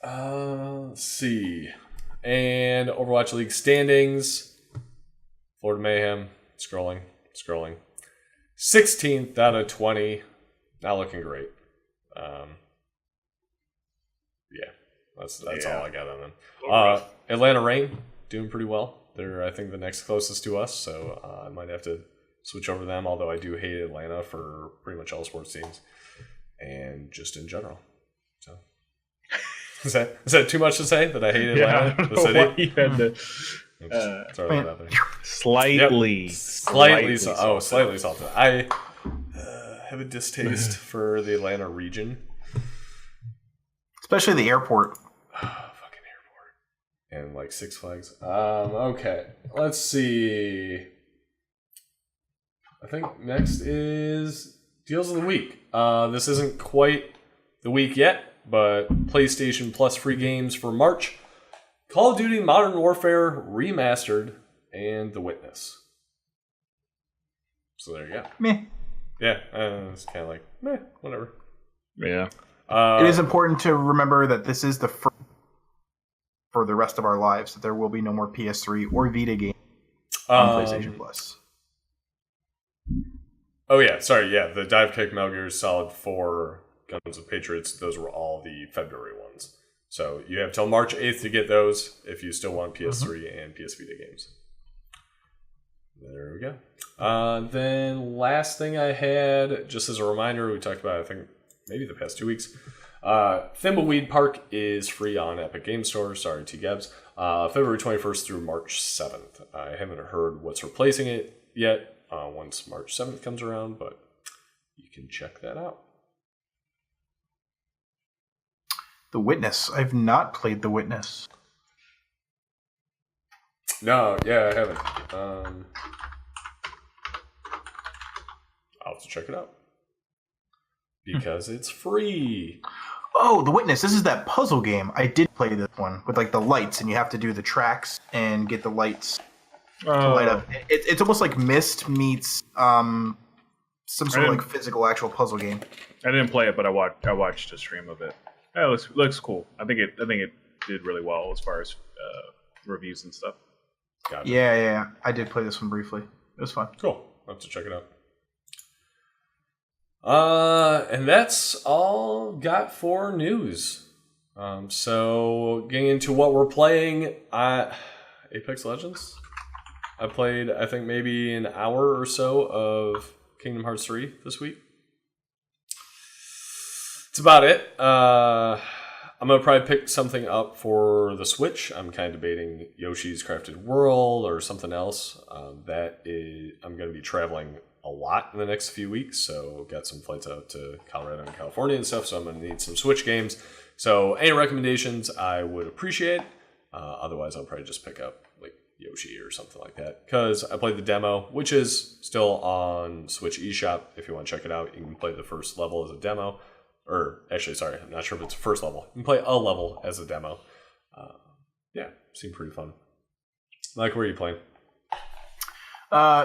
Let's see. And Overwatch League standings. Florida Mayhem. Scrolling. 16th out of 20. Not looking great. Yeah. That's all I got on them. Atlanta Reign. Doing pretty well. They're, I think, the next closest to us. So I might have to switch over to them. Although I do hate Atlanta for pretty much all sports teams. And just in general. So... Is that too much to say that I hate Atlanta? The city? Slightly salted. I have a distaste for the Atlanta region, especially the airport. Fucking airport and like Six Flags. Okay, let's see. I think next is deals of the week. This isn't quite the week yet. But PlayStation Plus free games for March, Call of Duty Modern Warfare Remastered, and The Witness. So there you go. Meh. Yeah, it's kind of like, meh, whatever. Yeah. It is important to remember that this is the first for the rest of our lives, that there will be no more PS3 or Vita games on PlayStation Plus. Oh yeah, sorry, yeah, the Dive Kick, Metal Gear Solid 4... Guns of Patriots, those were all the February ones. So you have till March 8th to get those if you still want PS3 and PS Vita games. There we go. Then last thing I had, just as a reminder, we talked about, I think, maybe the past 2 weeks. Thimbleweed Park is free on Epic Game Store. Sorry, T-Gabs. February 21st through March 7th. I haven't heard what's replacing it yet once March 7th comes around, but you can check that out. The Witness. I've not played The Witness. No, yeah, I haven't. I'll have to check it out. Because it's free. Oh, The Witness. This is that puzzle game. I did play this one with like the lights, and you have to do the tracks and get the lights to light up. It's almost like Myst meets some sort of like physical actual puzzle game. I didn't play it, but I watched a stream of it. Yeah, it looks cool. I think it did really well as far as reviews and stuff. Got it. Yeah. I did play this one briefly. It was fun. Cool. I'll have to check it out. And that's all got for news. So getting into what we're playing, Apex Legends. I played, I think, maybe an hour or so of Kingdom Hearts 3 this week. That's about it. I'm going to probably pick something up for the Switch. I'm kind of debating Yoshi's Crafted World or something else. I'm going to be traveling a lot in the next few weeks, so got some flights out to Colorado and California and stuff, so I'm going to need some Switch games. So any recommendations I would appreciate. Otherwise, I'll probably just pick up like Yoshi or something like that, because I played the demo, which is still on Switch eShop. If you want to check it out, you can play the first level as a demo. Or, actually, sorry, I'm not sure if it's first level. You can play a level as a demo. Yeah, seemed pretty fun. Like, where are you playing?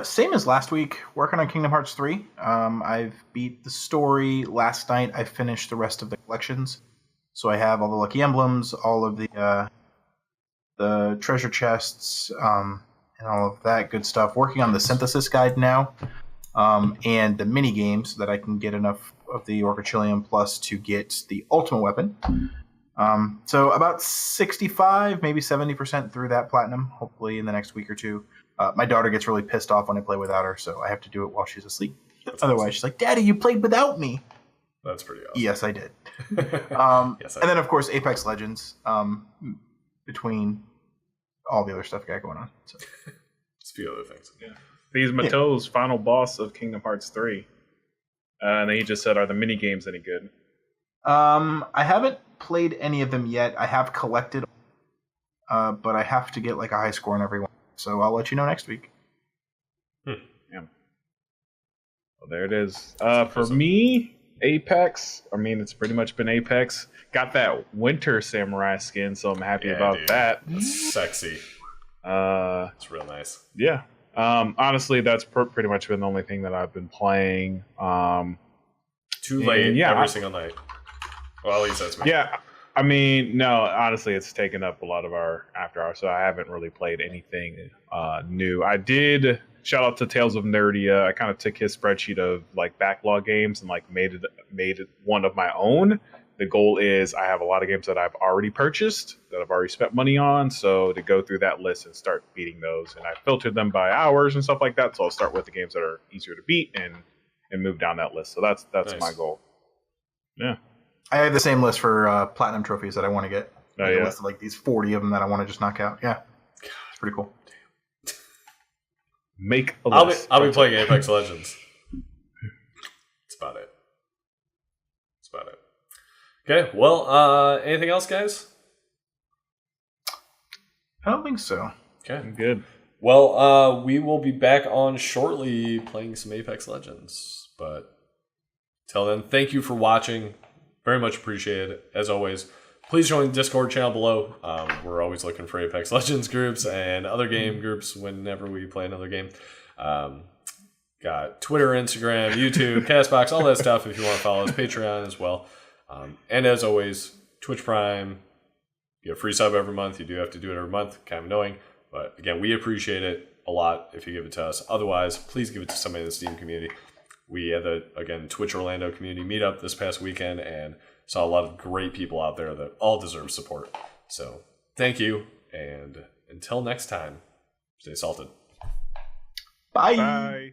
Same as last week, working on Kingdom Hearts 3. I've beat the story last night. I finished the rest of the collections. So I have all the lucky emblems, all of the treasure chests, and all of that good stuff. Working on the synthesis guide now, and the mini games so that I can get enough of the Orchachillium Plus to get the ultimate weapon. So about 65, maybe 70% through that platinum, hopefully in the next week or two. My daughter gets really pissed off when I play without her, so I have to do it while she's asleep. That's Otherwise, awesome. She's like, Daddy, you played without me. That's pretty awesome. Yes, I did. Yes, and then, of course, Apex Legends, between all the other stuff I got going on. So. Just a few other things. Yeah. He's Matteau's final boss of Kingdom Hearts 3. And then he just said, are the mini games any good? I haven't played any of them yet. I have collected, but I have to get like a high score on every one. So I'll let you know next week. Yeah. Well, there it is. For me, Apex. I mean, it's pretty much been Apex. Got that winter samurai skin, so I'm happy about that. That's sexy. It's real nice. Yeah. Honestly, that's pretty much been the only thing that I've been playing. Too late every single night. Well, at least that's me. Yeah. I mean, no, honestly, it's taken up a lot of our after hours, so I haven't really played anything new. I did shout out to Tales of Nerdia. I kind of took his spreadsheet of like backlog games and like made it one of my own. The goal is I have a lot of games that I've already purchased, that I've already spent money on, so to go through that list and start beating those. And I filtered them by hours and stuff like that, so I'll start with the games that are easier to beat and move down that list. So that's nice. My goal. Yeah. I have the same list for platinum trophies that I want to get. Oh, a list of like these 40 of them that I want to just knock out. Yeah. It's pretty cool. Make a list. I'll be playing Apex Legends. That's about it. Okay, well, anything else, guys? I don't think so. Okay. I'm good. Well, we will be back on shortly playing some Apex Legends. But till then, thank you for watching. Very much appreciated. As always, please join the Discord channel below. We're always looking for Apex Legends groups and other game groups whenever we play another game. Got Twitter, Instagram, YouTube, Castbox, all that stuff if you want to follow us. Patreon as well. And as always, Twitch Prime. You get a free sub every month. You do have to do it every month. Kind of annoying. But again, we appreciate it a lot if you give it to us. Otherwise, please give it to somebody in the Steam community. We had the, again, Twitch Orlando community meetup this past weekend and saw a lot of great people out there that all deserve support. So thank you. And until next time, stay salted. Bye. Bye.